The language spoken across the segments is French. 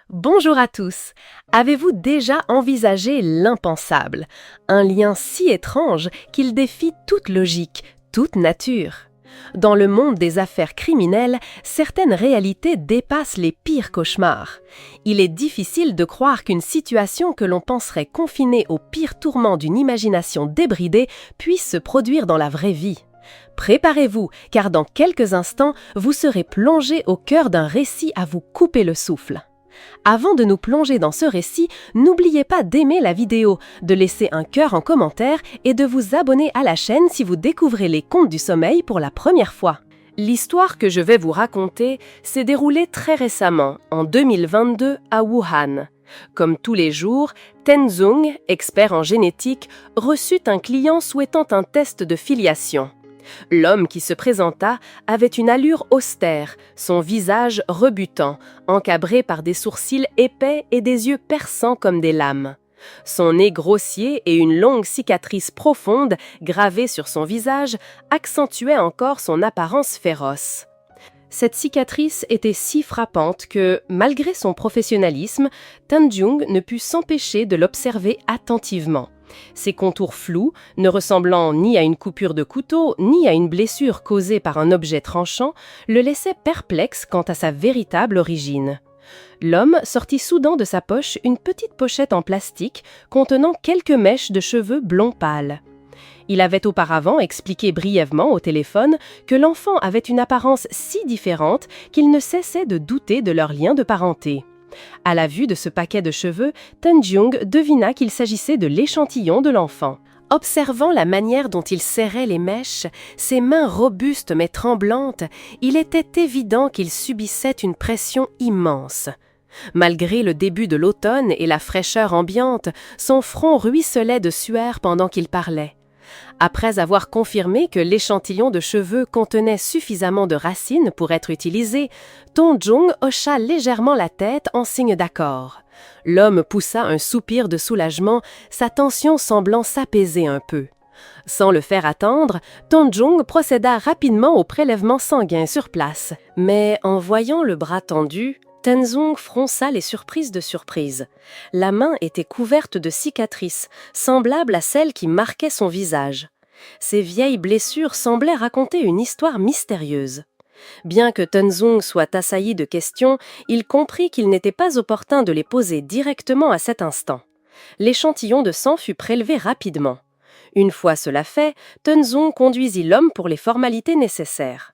Bonjour à tous. Avez-vous déjà envisagé l'impensable? Un lien si étrange qu'il défie toute logique, toute nature. Dans le monde des affaires criminelles, certaines réalités dépassent les pires cauchemars. Il est difficile de croire qu'une situation que l'on penserait confinée aux pires tourments d'une imagination débridée puisse se produire dans la vraie vie. Préparez-vous, car dans quelques instants, vous serez plongé au cœur d'un récit à vous couper le souffle. Avant de nous plonger dans ce récit, n'oubliez pas d'aimer la vidéo, de laisser un cœur en commentaire et de vous abonner à la chaîne si vous découvrez les contes du sommeil pour la première fois. L'histoire que je vais vous raconter s'est déroulée très récemment, en 2022, à Wuhan. Comme tous les jours, Tenzong, expert en génétique, reçut un client souhaitant un test de filiation. L'homme qui se présenta avait une allure austère, son visage rebutant, encabré par des sourcils épais et des yeux perçants comme des lames. Son nez grossier et une longue cicatrice profonde gravée sur son visage accentuaient encore son apparence féroce. Cette cicatrice était si frappante que, malgré son professionnalisme, Tenzong ne put s'empêcher de l'observer attentivement. Ses contours flous, ne ressemblant ni à une coupure de couteau, ni à une blessure causée par un objet tranchant, le laissaient perplexe quant à sa véritable origine. L'homme sortit soudain de sa poche une petite pochette en plastique contenant quelques mèches de cheveux blond pâle. Il avait auparavant expliqué brièvement au téléphone que l'enfant avait une apparence si différente qu'il ne cessait de douter de leur lien de parenté. À la vue de ce paquet de cheveux, Tenzong devina qu'il s'agissait de l'échantillon de l'enfant. Observant la manière dont il serrait les mèches, ses mains robustes mais tremblantes, il était évident qu'il subissait une pression immense. Malgré le début de l'automne et la fraîcheur ambiante, son front ruisselait de sueur pendant qu'il parlait. Après avoir confirmé que l'échantillon de cheveux contenait suffisamment de racines pour être utilisé, Tenzong hocha légèrement la tête en signe d'accord. L'homme poussa un soupir de soulagement, sa tension semblant s'apaiser un peu. Sans le faire attendre, Tenzong procéda rapidement au prélèvement sanguin sur place. Mais en voyant le bras tendu, Tenzong fronça les surprises de surprise. La main était couverte de cicatrices, semblables à celles qui marquaient son visage. Ces vieilles blessures semblaient raconter une histoire mystérieuse. Bien que Tenzong soit assailli de questions, il comprit qu'il n'était pas opportun de les poser directement à cet instant. L'échantillon de sang fut prélevé rapidement. Une fois cela fait, Tenzong conduisit l'homme pour les formalités nécessaires.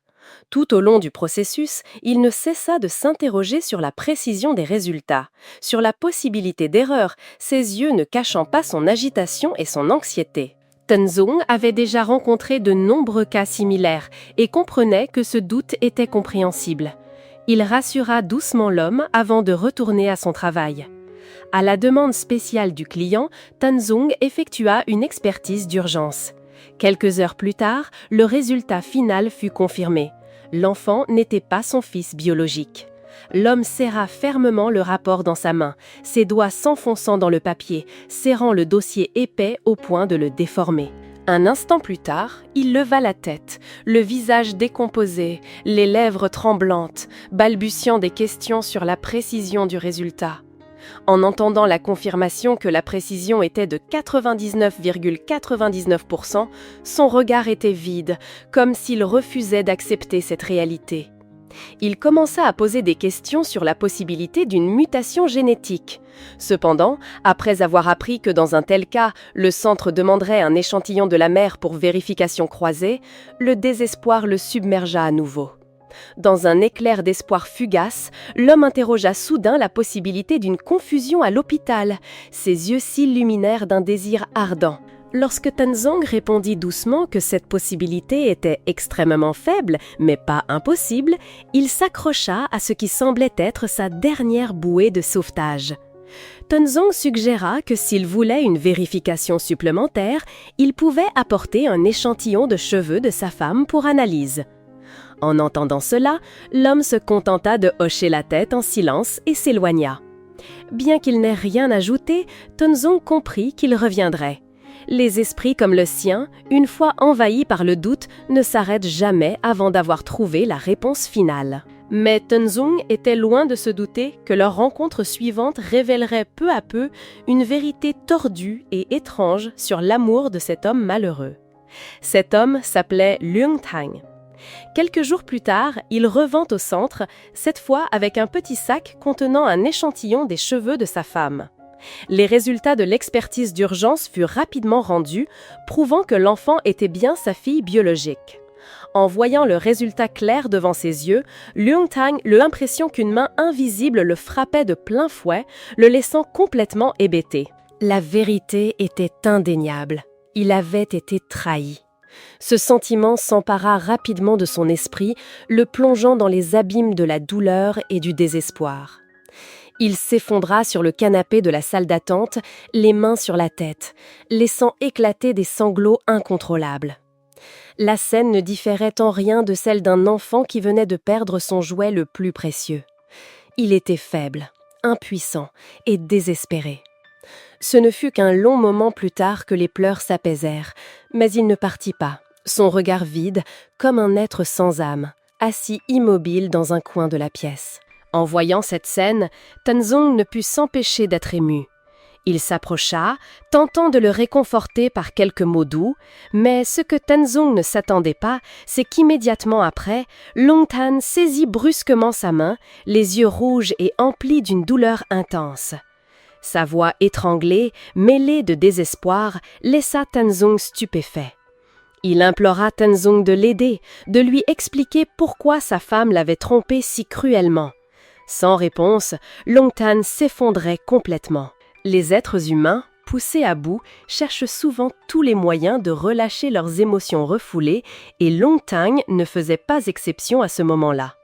Tout au long du processus, il ne cessa de s'interroger sur la précision des résultats, sur la possibilité d'erreur, ses yeux ne cachant pas son agitation et son anxiété. Tenzong avait déjà rencontré de nombreux cas similaires et comprenait que ce doute était compréhensible. Il rassura doucement l'homme avant de retourner à son travail. À la demande spéciale du client, Tenzong effectua une expertise d'urgence. Quelques heures plus tard, le résultat final fut confirmé. L'enfant n'était pas son fils biologique. L'homme serra fermement le rapport dans sa main, ses doigts s'enfonçant dans le papier, serrant le dossier épais au point de le déformer. Un instant plus tard, il leva la tête, le visage décomposé, les lèvres tremblantes, balbutiant des questions sur la précision du résultat. En entendant la confirmation que la précision était de 99,99%, son regard était vide, comme s'il refusait d'accepter cette réalité. Il commença à poser des questions sur la possibilité d'une mutation génétique. Cependant, après avoir appris que dans un tel cas, le centre demanderait un échantillon de la mère pour vérification croisée, le désespoir le submergea à nouveau. Dans un éclair d'espoir fugace, l'homme interrogea soudain la possibilité d'une confusion à l'hôpital. Ses yeux s'illuminèrent d'un désir ardent. Lorsque Tenzong répondit doucement que cette possibilité était extrêmement faible, mais pas impossible, il s'accrocha à ce qui semblait être sa dernière bouée de sauvetage. Tenzong suggéra que s'il voulait une vérification supplémentaire, il pouvait apporter un échantillon de cheveux de sa femme pour analyse. En entendant cela, l'homme se contenta de hocher la tête en silence et s'éloigna. Bien qu'il n'ait rien ajouté, Tenzong comprit qu'il reviendrait. Les esprits comme le sien, une fois envahis par le doute, ne s'arrêtent jamais avant d'avoir trouvé la réponse finale. Mais Tenzong était loin de se douter que leur rencontre suivante révélerait peu à peu une vérité tordue et étrange sur l'amour de cet homme malheureux. Cet homme s'appelait Lung Tang. Quelques jours plus tard, il revint au centre, cette fois avec un petit sac contenant un échantillon des cheveux de sa femme. Les résultats de l'expertise d'urgence furent rapidement rendus, prouvant que l'enfant était bien sa fille biologique. En voyant le résultat clair devant ses yeux, Lung Tang eut l'impression qu'une main invisible le frappait de plein fouet, le laissant complètement hébété. La vérité était indéniable. Il avait été trahi. Ce sentiment s'empara rapidement de son esprit, le plongeant dans les abîmes de la douleur et du désespoir. Il s'effondra sur le canapé de la salle d'attente, les mains sur la tête, laissant éclater des sanglots incontrôlables. La scène ne différait en rien de celle d'un enfant qui venait de perdre son jouet le plus précieux. Il était faible, impuissant et désespéré. Ce ne fut qu'un long moment plus tard que les pleurs s'apaisèrent, mais il ne partit pas, son regard vide, comme un être sans âme, assis immobile dans un coin de la pièce. En voyant cette scène, Tenzong ne put s'empêcher d'être ému. Il s'approcha, tentant de le réconforter par quelques mots doux, mais ce que Tenzong ne s'attendait pas, c'est qu'immédiatement après, Lung Tang saisit brusquement sa main, les yeux rouges et emplis d'une douleur intense. Sa voix étranglée, mêlée de désespoir, laissa Tenzong stupéfait. Il implora Tenzong de l'aider, de lui expliquer pourquoi sa femme l'avait trompé si cruellement. Sans réponse, Lung Tang s'effondrait complètement. Les êtres humains, poussés à bout, cherchent souvent tous les moyens de relâcher leurs émotions refoulées et Lung Tang ne faisait pas exception à ce moment-là.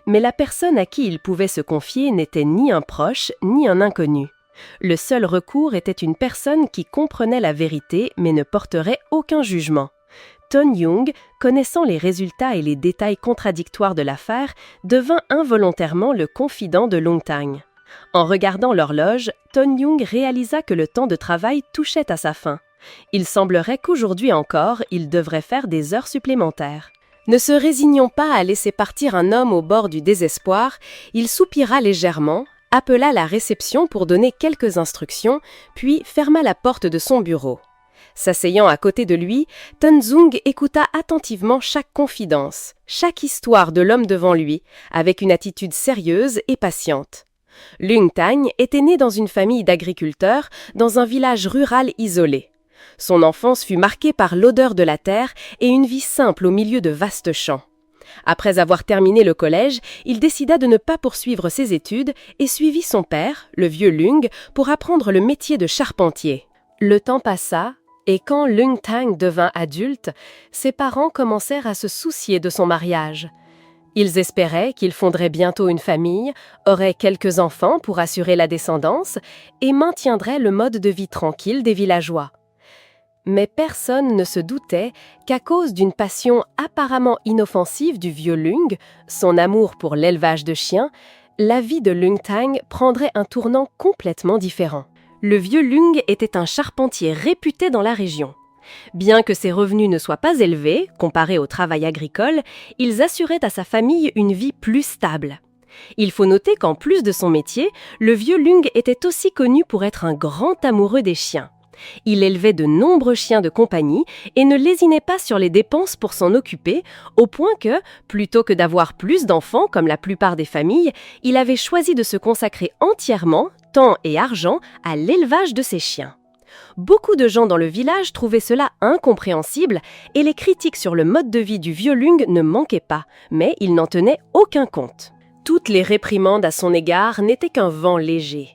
Mais la personne à qui il pouvait se confier n'était ni un proche ni un inconnu. Le seul recours était une personne qui comprenait la vérité mais ne porterait aucun jugement. Ton Young, connaissant les résultats et les détails contradictoires de l'affaire, devint involontairement le confident de Lung Tang. En regardant l'horloge, Ton Young réalisa que le temps de travail touchait à sa fin. Il semblerait qu'aujourd'hui encore, il devrait faire des heures supplémentaires. Ne se résignant pas à laisser partir un homme au bord du désespoir, il soupira légèrement, appela la réception pour donner quelques instructions, puis ferma la porte de son bureau. S'asseyant à côté de lui, Tenzong écouta attentivement chaque confidence, chaque histoire de l'homme devant lui, avec une attitude sérieuse et patiente. Lung Tang était né dans une famille d'agriculteurs dans un village rural isolé. Son enfance fut marquée par l'odeur de la terre et une vie simple au milieu de vastes champs. Après avoir terminé le collège, il décida de ne pas poursuivre ses études et suivit son père, le vieux Lung, pour apprendre le métier de charpentier. Le temps passa, et quand Lung Tang devint adulte, ses parents commencèrent à se soucier de son mariage. Ils espéraient qu'il fonderait bientôt une famille, aurait quelques enfants pour assurer la descendance et maintiendrait le mode de vie tranquille des villageois. Mais personne ne se doutait qu'à cause d'une passion apparemment inoffensive du vieux Lung, son amour pour l'élevage de chiens, la vie de Lung Tang prendrait un tournant complètement différent. Le vieux Lung était un charpentier réputé dans la région. Bien que ses revenus ne soient pas élevés, comparés au travail agricole, ils assuraient à sa famille une vie plus stable. Il faut noter qu'en plus de son métier, le vieux Lung était aussi connu pour être un grand amoureux des chiens. Il élevait de nombreux chiens de compagnie et ne lésinait pas sur les dépenses pour s'en occuper, au point que, plutôt que d'avoir plus d'enfants comme la plupart des familles, il avait choisi de se consacrer entièrement, temps et argent, à l'élevage de ses chiens. Beaucoup de gens dans le village trouvaient cela incompréhensible et les critiques sur le mode de vie du vieux Lung ne manquaient pas, mais ils n'en tenaient aucun compte. Toutes les réprimandes à son égard n'étaient qu'un vent léger.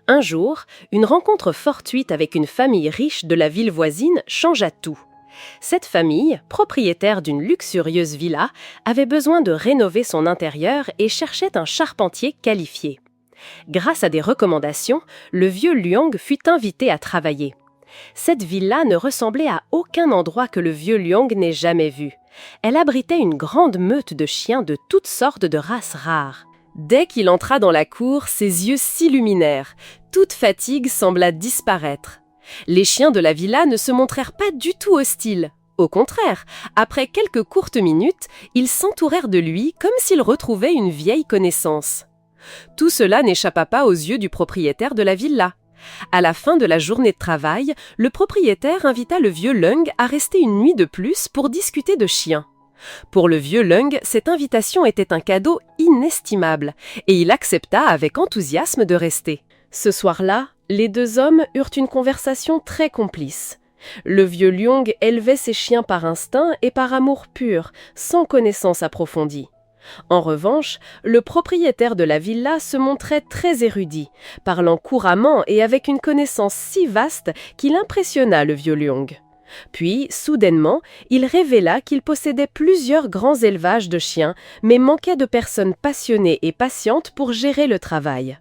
Un jour, une rencontre fortuite avec une famille riche de la ville voisine changea tout. Cette famille, propriétaire d'une luxurieuse villa, avait besoin de rénover son intérieur et cherchait un charpentier qualifié. Grâce à des recommandations, le vieux Liang fut invité à travailler. Cette villa ne ressemblait à aucun endroit que le vieux Liang n'ait jamais vu. Elle abritait une grande meute de chiens de toutes sortes de races rares. Dès qu'il entra dans la cour, ses yeux s'illuminèrent. Toute fatigue sembla disparaître. Les chiens de la villa ne se montrèrent pas du tout hostiles. Au contraire, après quelques courtes minutes, ils s'entourèrent de lui comme s'ils retrouvaient une vieille connaissance. Tout cela n'échappa pas aux yeux du propriétaire de la villa. À la fin de la journée de travail, le propriétaire invita le vieux Lung à rester une nuit de plus pour discuter de chiens. Pour le vieux Lung, cette invitation était un cadeau inestimable, et il accepta avec enthousiasme de rester. Ce soir-là, les deux hommes eurent une conversation très complice. Le vieux Lung élevait ses chiens par instinct et par amour pur, sans connaissance approfondie. En revanche, le propriétaire de la villa se montrait très érudit, parlant couramment et avec une connaissance si vaste qu'il impressionna le vieux Lung. Puis, soudainement, il révéla qu'il possédait plusieurs grands élevages de chiens, mais manquait de personnes passionnées et patientes pour gérer le travail.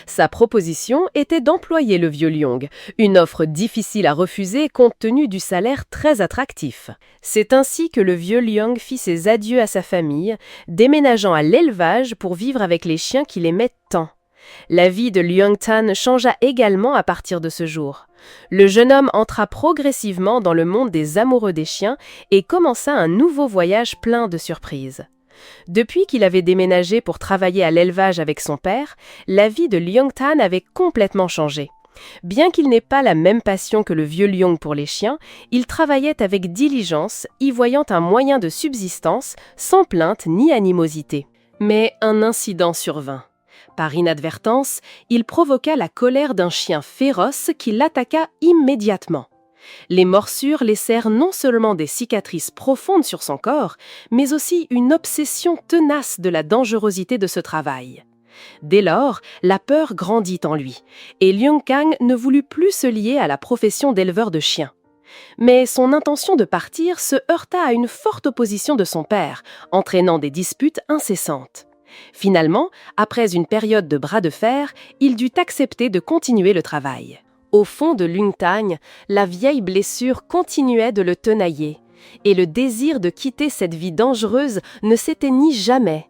Sa proposition était d'employer le vieux Lung, une offre difficile à refuser compte tenu du salaire très attractif. C'est ainsi que le vieux Lung fit ses adieux à sa famille, déménageant à l'élevage pour vivre avec les chiens qu'il aimait tant. La vie de Lung Tan changea également à partir de ce jour. Le jeune homme entra progressivement dans le monde des amoureux des chiens et commença un nouveau voyage plein de surprises. Depuis qu'il avait déménagé pour travailler à l'élevage avec son père, la vie de Lung Tan avait complètement changé. Bien qu'il n'ait pas la même passion que le vieux Lung pour les chiens, il travaillait avec diligence, y voyant un moyen de subsistance, sans plainte ni animosité. Mais un incident survint. Par inadvertance, il provoqua la colère d'un chien féroce qui l'attaqua immédiatement. Les morsures laissèrent non seulement des cicatrices profondes sur son corps, mais aussi une obsession tenace de la dangerosité de ce travail. Dès lors, la peur grandit en lui, et Lung Kang ne voulut plus se lier à la profession d'éleveur de chiens. Mais son intention de partir se heurta à une forte opposition de son père, entraînant des disputes incessantes. Finalement, après une période de bras de fer, il dut accepter de continuer le travail. Au fond de Lung Tan, la vieille blessure continuait de le tenailler, et le désir de quitter cette vie dangereuse ne s'éteignit jamais.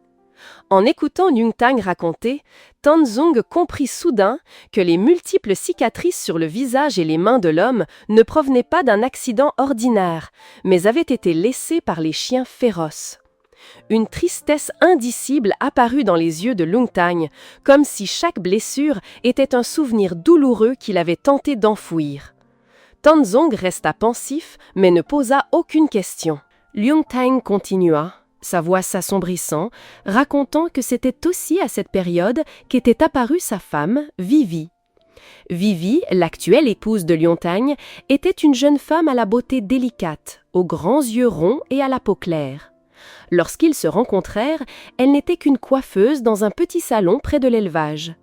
En écoutant Lung Tan raconter, Tan Zong comprit soudain que les multiples cicatrices sur le visage et les mains de l'homme ne provenaient pas d'un accident ordinaire, mais avaient été laissées par les chiens féroces. Une tristesse indicible apparut dans les yeux de Lung Tan, comme si chaque blessure était un souvenir douloureux qu'il avait tenté d'enfouir. Tan Zong resta pensif, mais ne posa aucune question. Lung Tan continua, sa voix s'assombrissant, racontant que c'était aussi à cette période qu'était apparue sa femme, Vivi. Vivi, l'actuelle épouse de Lung Tan, était une jeune femme à la beauté délicate, aux grands yeux ronds et à la peau claire. Lorsqu'ils se rencontrèrent, elle n'était qu'une coiffeuse dans un petit salon près de l'élevage.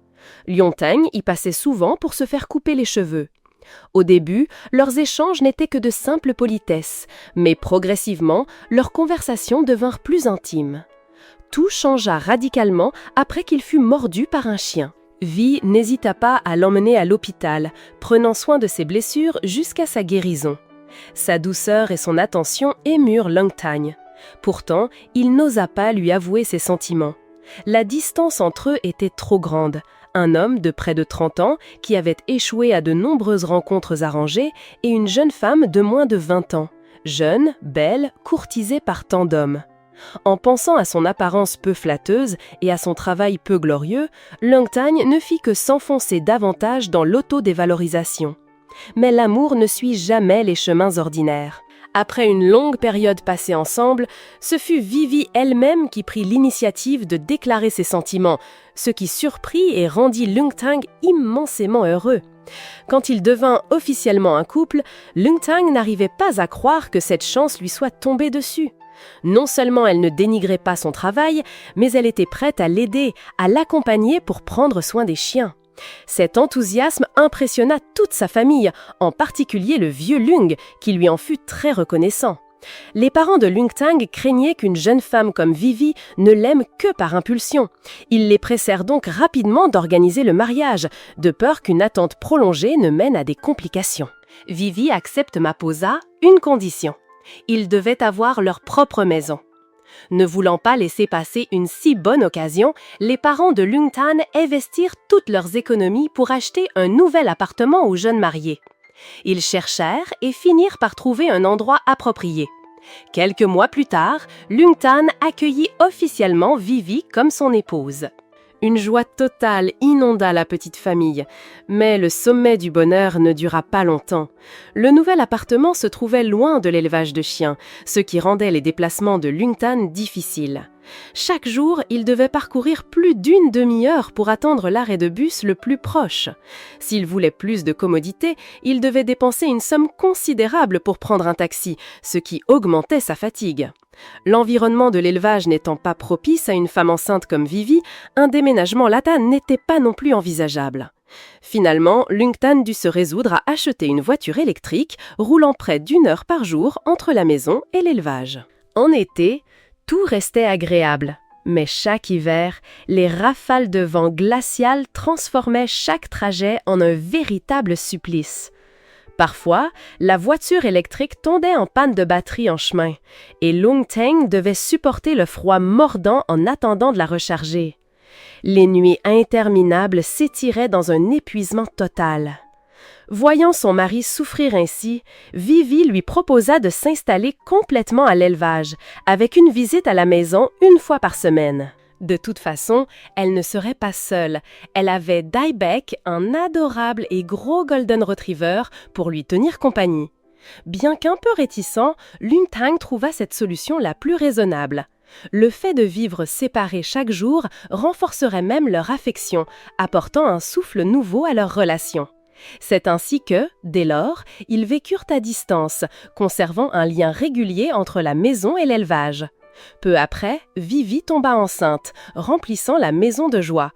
Lung Tan y passait souvent pour se faire couper les cheveux. Au début, leurs échanges n'étaient que de simples politesses, mais progressivement, leurs conversations devinrent plus intimes. Tout changea radicalement après qu'il fut mordu par un chien. Vi n'hésita pas à l'emmener à l'hôpital, prenant soin de ses blessures jusqu'à sa guérison. Sa douceur et son attention émurent Lung Tan. Pourtant, il n'osa pas lui avouer ses sentiments. La distance entre eux était trop grande. Un homme de près de 30 ans qui avait échoué à de nombreuses rencontres arrangées et une jeune femme de moins de 20 ans, jeune, belle, courtisée par tant d'hommes. En pensant à son apparence peu flatteuse et à son travail peu glorieux, Lung Tan ne fit que s'enfoncer davantage dans l'autodévalorisation. Mais l'amour ne suit jamais les chemins ordinaires. Après une longue période passée ensemble, ce fut Vivi elle-même qui prit l'initiative de déclarer ses sentiments, ce qui surprit et rendit Lung Tan immensément heureux. Quand il devint officiellement un couple, Lung Tan n'arrivait pas à croire que cette chance lui soit tombée dessus. Non seulement elle ne dénigrait pas son travail, mais elle était prête à l'aider, à l'accompagner pour prendre soin des chiens. Cet enthousiasme impressionna toute sa famille, en particulier le vieux Lung, qui lui en fut très reconnaissant. Les parents de Lung Tan craignaient qu'une jeune femme comme Vivi ne l'aime que par impulsion. Ils les pressèrent donc rapidement d'organiser le mariage, de peur qu'une attente prolongée ne mène à des complications. Vivi accepte ma posa, une condition. Ils devaient avoir leur propre maison. Ne voulant pas laisser passer une si bonne occasion, les parents de Lung Tan investirent toutes leurs économies pour acheter un nouvel appartement aux jeunes mariés. Ils cherchèrent et finirent par trouver un endroit approprié. Quelques mois plus tard, Lungtan accueillit officiellement Vivi comme son épouse. Une joie totale inonda la petite famille, mais le sommet du bonheur ne dura pas longtemps. Le nouvel appartement se trouvait loin de l'élevage de chiens, ce qui rendait les déplacements de Lungtan difficiles. Chaque jour, il devait parcourir plus d'une demi-heure pour attendre l'arrêt de bus le plus proche. S'il voulait plus de commodité, il devait dépenser une somme considérable pour prendre un taxi, ce qui augmentait sa fatigue. L'environnement de l'élevage n'étant pas propice à une femme enceinte comme Vivi, un déménagement là-bas n'était pas non plus envisageable. Finalement, Lungtan dut se résoudre à acheter une voiture électrique roulant près d'1 heure par jour entre la maison et l'élevage. En été, tout restait agréable, mais chaque hiver, les rafales de vent glacial transformaient chaque trajet en un véritable supplice. Parfois, la voiture électrique tombait en panne de batterie en chemin, et Lungtan devait supporter le froid mordant en attendant de la recharger. Les nuits interminables s'étiraient dans un épuisement total. Voyant son mari souffrir ainsi, Vivi lui proposa de s'installer complètement à l'élevage, avec une visite à la maison 1 fois par semaine. De toute façon, elle ne serait pas seule. Elle avait Dybeck, un adorable et gros Golden Retriever, pour lui tenir compagnie. Bien qu'un peu réticent, Lungtan trouva cette solution la plus raisonnable. Le fait de vivre séparés chaque jour renforcerait même leur affection, apportant un souffle nouveau à leur relation. C'est ainsi que, dès lors, ils vécurent à distance, conservant un lien régulier entre la maison et l'élevage. Peu après, Vivi tomba enceinte, remplissant la maison de joie.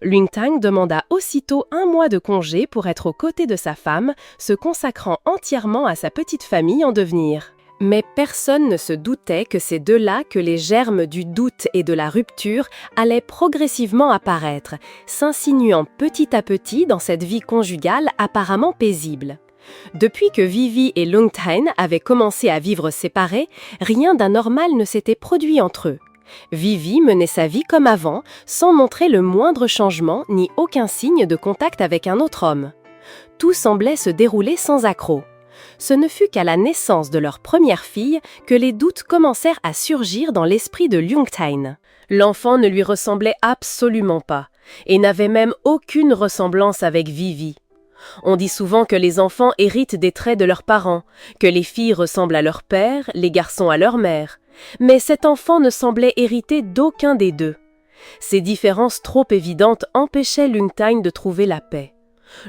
Lungtan demanda aussitôt 1 mois de congé pour être aux côtés de sa femme, se consacrant entièrement à sa petite famille en devenir. Mais personne ne se doutait que c'est de là que les germes du doute et de la rupture allaient progressivement apparaître, s'insinuant petit à petit dans cette vie conjugale apparemment paisible. Depuis que Vivi et Lungtan avaient commencé à vivre séparés, rien d'anormal ne s'était produit entre eux. Vivi menait sa vie comme avant, sans montrer le moindre changement ni aucun signe de contact avec un autre homme. Tout semblait se dérouler sans accroc. Ce ne fut qu'à la naissance de leur première fille que les doutes commencèrent à surgir dans l'esprit de Lungtan. L'enfant ne lui ressemblait absolument pas, et n'avait même aucune ressemblance avec Vivi. On dit souvent que les enfants héritent des traits de leurs parents, que les filles ressemblent à leur père, les garçons à leur mère. Mais cet enfant ne semblait hériter d'aucun des deux. Ces différences trop évidentes empêchaient Lungtan de trouver la paix.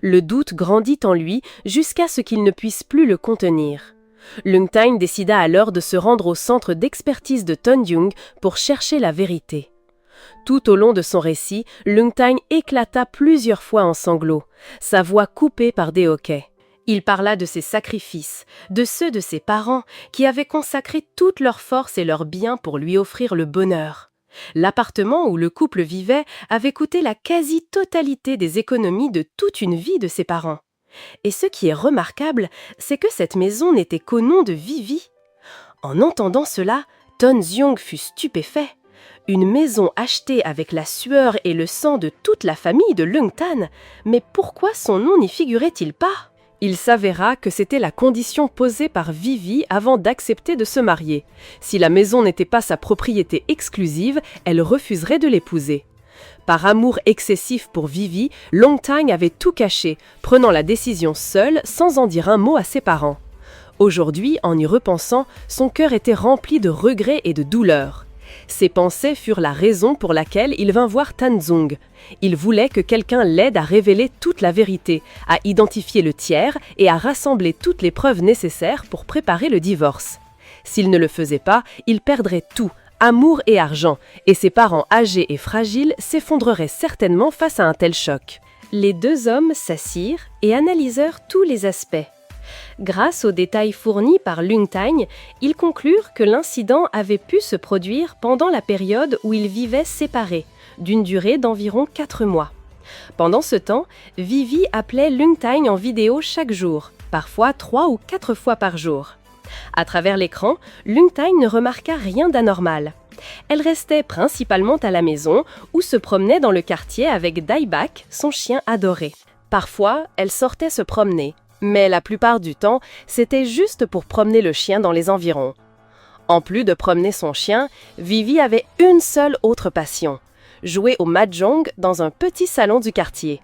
Le doute grandit en lui jusqu'à ce qu'il ne puisse plus le contenir. Lungtan décida alors de se rendre au centre d'expertise de Tondyung pour chercher la vérité. Tout au long de son récit, Lungtan éclata plusieurs fois en sanglots, sa voix coupée par des hoquets. Il parla de ses sacrifices, de ceux de ses parents qui avaient consacré toute leur force et leurs biens pour lui offrir le bonheur. L'appartement où le couple vivait avait coûté la quasi-totalité des économies de toute une vie de ses parents. Et ce qui est remarquable, c'est que cette maison n'était qu'au nom de Vivi. En entendant cela, Tonzyong fut stupéfait. Une maison achetée avec la sueur et le sang de toute la famille de Lungtan, mais pourquoi son nom n'y figurait-il pas ? Il s'avéra que c'était la condition posée par Vivi avant d'accepter de se marier. Si la maison n'était pas sa propriété exclusive, elle refuserait de l'épouser. Par amour excessif pour Vivi, Lungtan avait tout caché, prenant la décision seule sans en dire un mot à ses parents. Aujourd'hui, en y repensant, son cœur était rempli de regrets et de douleur. Ses pensées furent la raison pour laquelle il vint voir Tanzong. Il voulait que quelqu'un l'aide à révéler toute la vérité, à identifier le tiers et à rassembler toutes les preuves nécessaires pour préparer le divorce. S'il ne le faisait pas, il perdrait tout, amour et argent, et ses parents âgés et fragiles s'effondreraient certainement face à un tel choc. Les 2 hommes s'assirent et analysèrent tous les aspects. Grâce aux détails fournis par Lungtan, ils conclurent que l'incident avait pu se produire pendant la période où ils vivaient séparés, d'une durée d'environ 4 mois. Pendant ce temps, Vivi appelait Lungtan en vidéo chaque jour, parfois 3 ou 4 fois par jour. À travers l'écran, Lungtan ne remarqua rien d'anormal. Elle restait principalement à la maison ou se promenait dans le quartier avec Dybeck, son chien adoré. Parfois, elle sortait se promener. Mais la plupart du temps, c'était juste pour promener le chien dans les environs. En plus de promener son chien, Vivi avait une seule autre passion, jouer au mahjong dans un petit salon du quartier.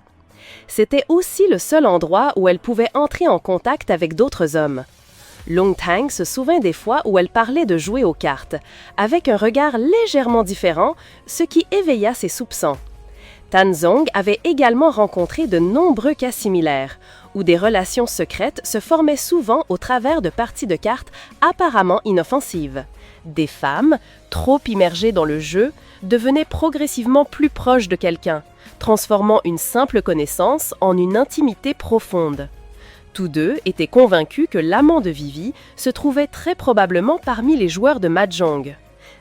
C'était aussi le seul endroit où elle pouvait entrer en contact avec d'autres hommes. Lung Tang se souvint des fois où elle parlait de jouer aux cartes, avec un regard légèrement différent, ce qui éveilla ses soupçons. Tan Zong avait également rencontré de nombreux cas similaires, où des relations secrètes se formaient souvent au travers de parties de cartes apparemment inoffensives. Des femmes, trop immergées dans le jeu, devenaient progressivement plus proches de quelqu'un, transformant une simple connaissance en une intimité profonde. Tous deux étaient convaincus que l'amant de Vivi se trouvait très probablement parmi les joueurs de mahjong.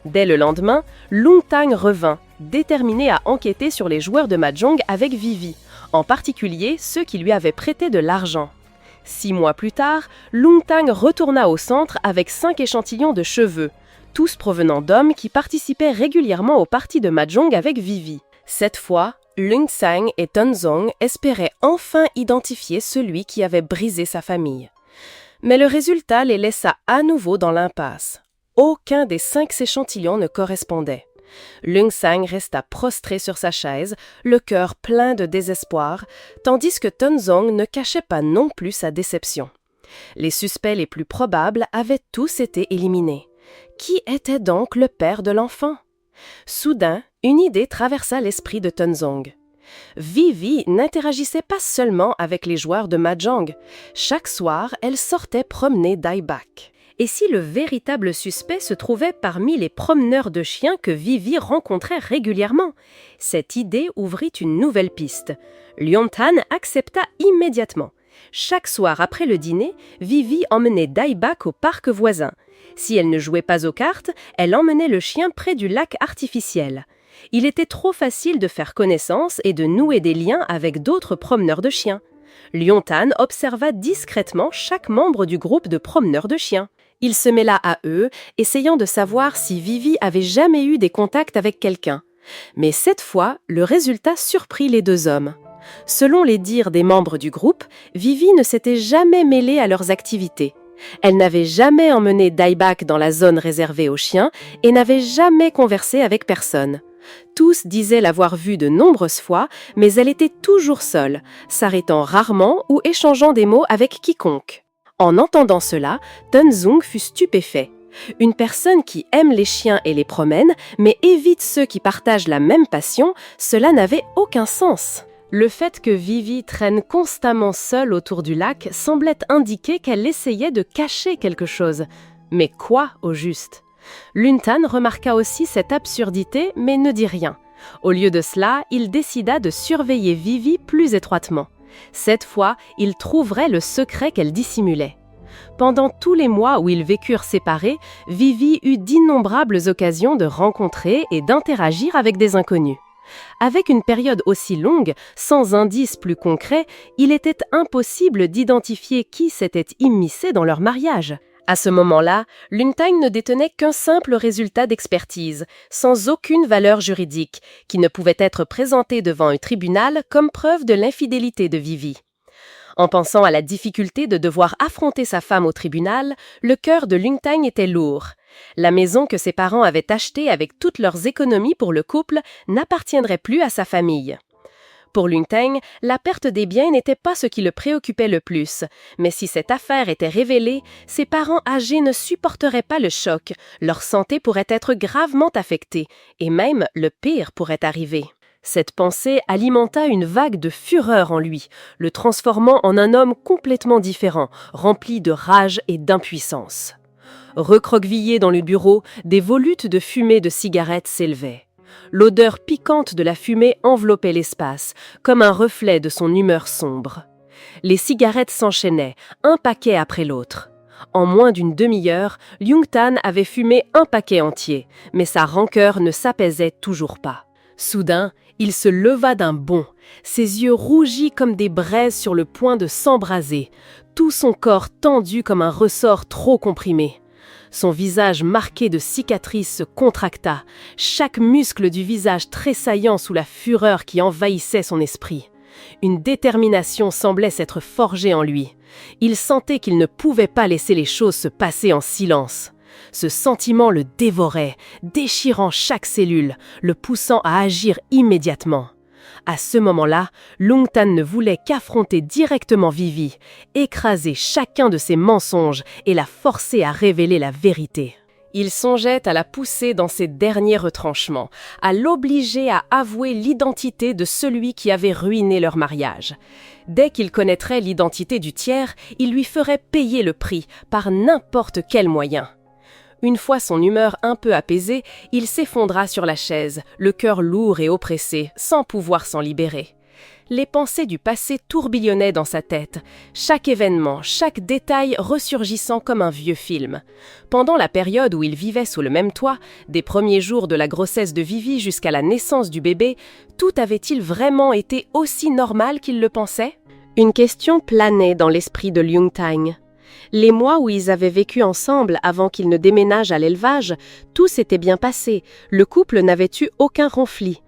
Dès le lendemain, Lung Tang revint, déterminé à enquêter sur les joueurs de mahjong avec Vivi, en particulier ceux qui lui avaient prêté de l'argent. 6 mois plus tard, Lung Tang retourna au centre avec 5 échantillons de cheveux, tous provenant d'hommes qui participaient régulièrement aux parties de mahjong avec Vivi. Cette fois, Lung Sang et Tan Zong espéraient enfin identifier celui qui avait brisé sa famille. Mais le résultat les laissa à nouveau dans l'impasse. Aucun des 5 échantillons ne correspondait. Lung Sang resta prostré sur sa chaise, le cœur plein de désespoir, tandis que Tan Zong ne cachait pas non plus sa déception. Les suspects les plus probables avaient tous été éliminés. Qui était donc le père de l'enfant? Soudain, une idée traversa l'esprit de Tan Zong. Vivi n'interagissait pas seulement avec les joueurs de mahjong. Chaque soir, elle sortait promener Dai Bak. Et si le véritable suspect se trouvait parmi les promeneurs de chiens que Vivi rencontrait régulièrement? Cette idée ouvrit une nouvelle piste. Lyon Tan accepta immédiatement. Chaque soir après le dîner, Vivi emmenait Dai Bak au parc voisin. Si elle ne jouait pas aux cartes, elle emmenait le chien près du lac artificiel. Il était trop facile de faire connaissance et de nouer des liens avec d'autres promeneurs de chiens. Lyon Tan observa discrètement chaque membre du groupe de promeneurs de chiens. Il se mêla à eux, essayant de savoir si Vivi avait jamais eu des contacts avec quelqu'un. Mais cette fois, le résultat surprit les 2 hommes. Selon les dires des membres du groupe, Vivi ne s'était jamais mêlée à leurs activités. Elle n'avait jamais emmené Dai Bak dans la zone réservée aux chiens et n'avait jamais conversé avec personne. Tous disaient l'avoir vue de nombreuses fois, mais elle était toujours seule, s'arrêtant rarement ou échangeant des mots avec quiconque. En entendant cela, Tan Zong fut stupéfait. Une personne qui aime les chiens et les promène, mais évite ceux qui partagent la même passion, cela n'avait aucun sens. Le fait que Vivi traîne constamment seule autour du lac semblait indiquer qu'elle essayait de cacher quelque chose. Mais quoi, au juste? Lung Tan remarqua aussi cette absurdité, mais ne dit rien. Au lieu de cela, il décida de surveiller Vivi plus étroitement. Cette fois, il trouverait le secret qu'elle dissimulait. Pendant tous les mois où ils vécurent séparés, Vivi eut d'innombrables occasions de rencontrer et d'interagir avec des inconnus. Avec une période aussi longue, sans indices plus concrets, il était impossible d'identifier qui s'était immiscé dans leur mariage. À ce moment-là, Lung Tang ne détenait qu'un simple résultat d'expertise, sans aucune valeur juridique, qui ne pouvait être présenté devant un tribunal comme preuve de l'infidélité de Vivi. En pensant à la difficulté de devoir affronter sa femme au tribunal, le cœur de Lung Tang était lourd. La maison que ses parents avaient achetée avec toutes leurs économies pour le couple n'appartiendrait plus à sa famille. Pour Lung Tang, la perte des biens n'était pas ce qui le préoccupait le plus, mais si cette affaire était révélée, ses parents âgés ne supporteraient pas le choc, leur santé pourrait être gravement affectée, et même le pire pourrait arriver. Cette pensée alimenta une vague de fureur en lui, le transformant en un homme complètement différent, rempli de rage et d'impuissance. Recroquevillé dans le bureau, des volutes de fumée de cigarettes s'élevaient. L'odeur piquante de la fumée enveloppait l'espace, comme un reflet de son humeur sombre. Les cigarettes s'enchaînaient, un paquet après l'autre. En moins d'une demi-heure, Lung Tan avait fumé un paquet entier, mais sa rancœur ne s'apaisait toujours pas. Soudain, il se leva d'un bond, ses yeux rougis comme des braises sur le point de s'embraser, tout son corps tendu comme un ressort trop comprimé. Son visage marqué de cicatrices se contracta, chaque muscle du visage tressaillant sous la fureur qui envahissait son esprit. Une détermination semblait s'être forgée en lui. Il sentait qu'il ne pouvait pas laisser les choses se passer en silence. Ce sentiment le dévorait, déchirant chaque cellule, le poussant à agir immédiatement. À ce moment-là, Lung Tan ne voulait qu'affronter directement Vivi, écraser chacun de ses mensonges et la forcer à révéler la vérité. Il songeait à la pousser dans ses derniers retranchements, à l'obliger à avouer l'identité de celui qui avait ruiné leur mariage. Dès qu'il connaîtrait l'identité du tiers, il lui ferait payer le prix par n'importe quel moyen. Une fois son humeur un peu apaisée, il s'effondra sur la chaise, le cœur lourd et oppressé, sans pouvoir s'en libérer. Les pensées du passé tourbillonnaient dans sa tête, chaque événement, chaque détail ressurgissant comme un vieux film. Pendant la période où ils vivaient sous le même toit, des premiers jours de la grossesse de Vivi jusqu'à la naissance du bébé, tout avait-il vraiment été aussi normal qu'il le pensait? Une question planait dans l'esprit de Lung Tang. Les mois où ils avaient vécu ensemble avant qu'ils ne déménagent à l'élevage, tout s'était bien passé, le couple n'avait eu aucun conflit.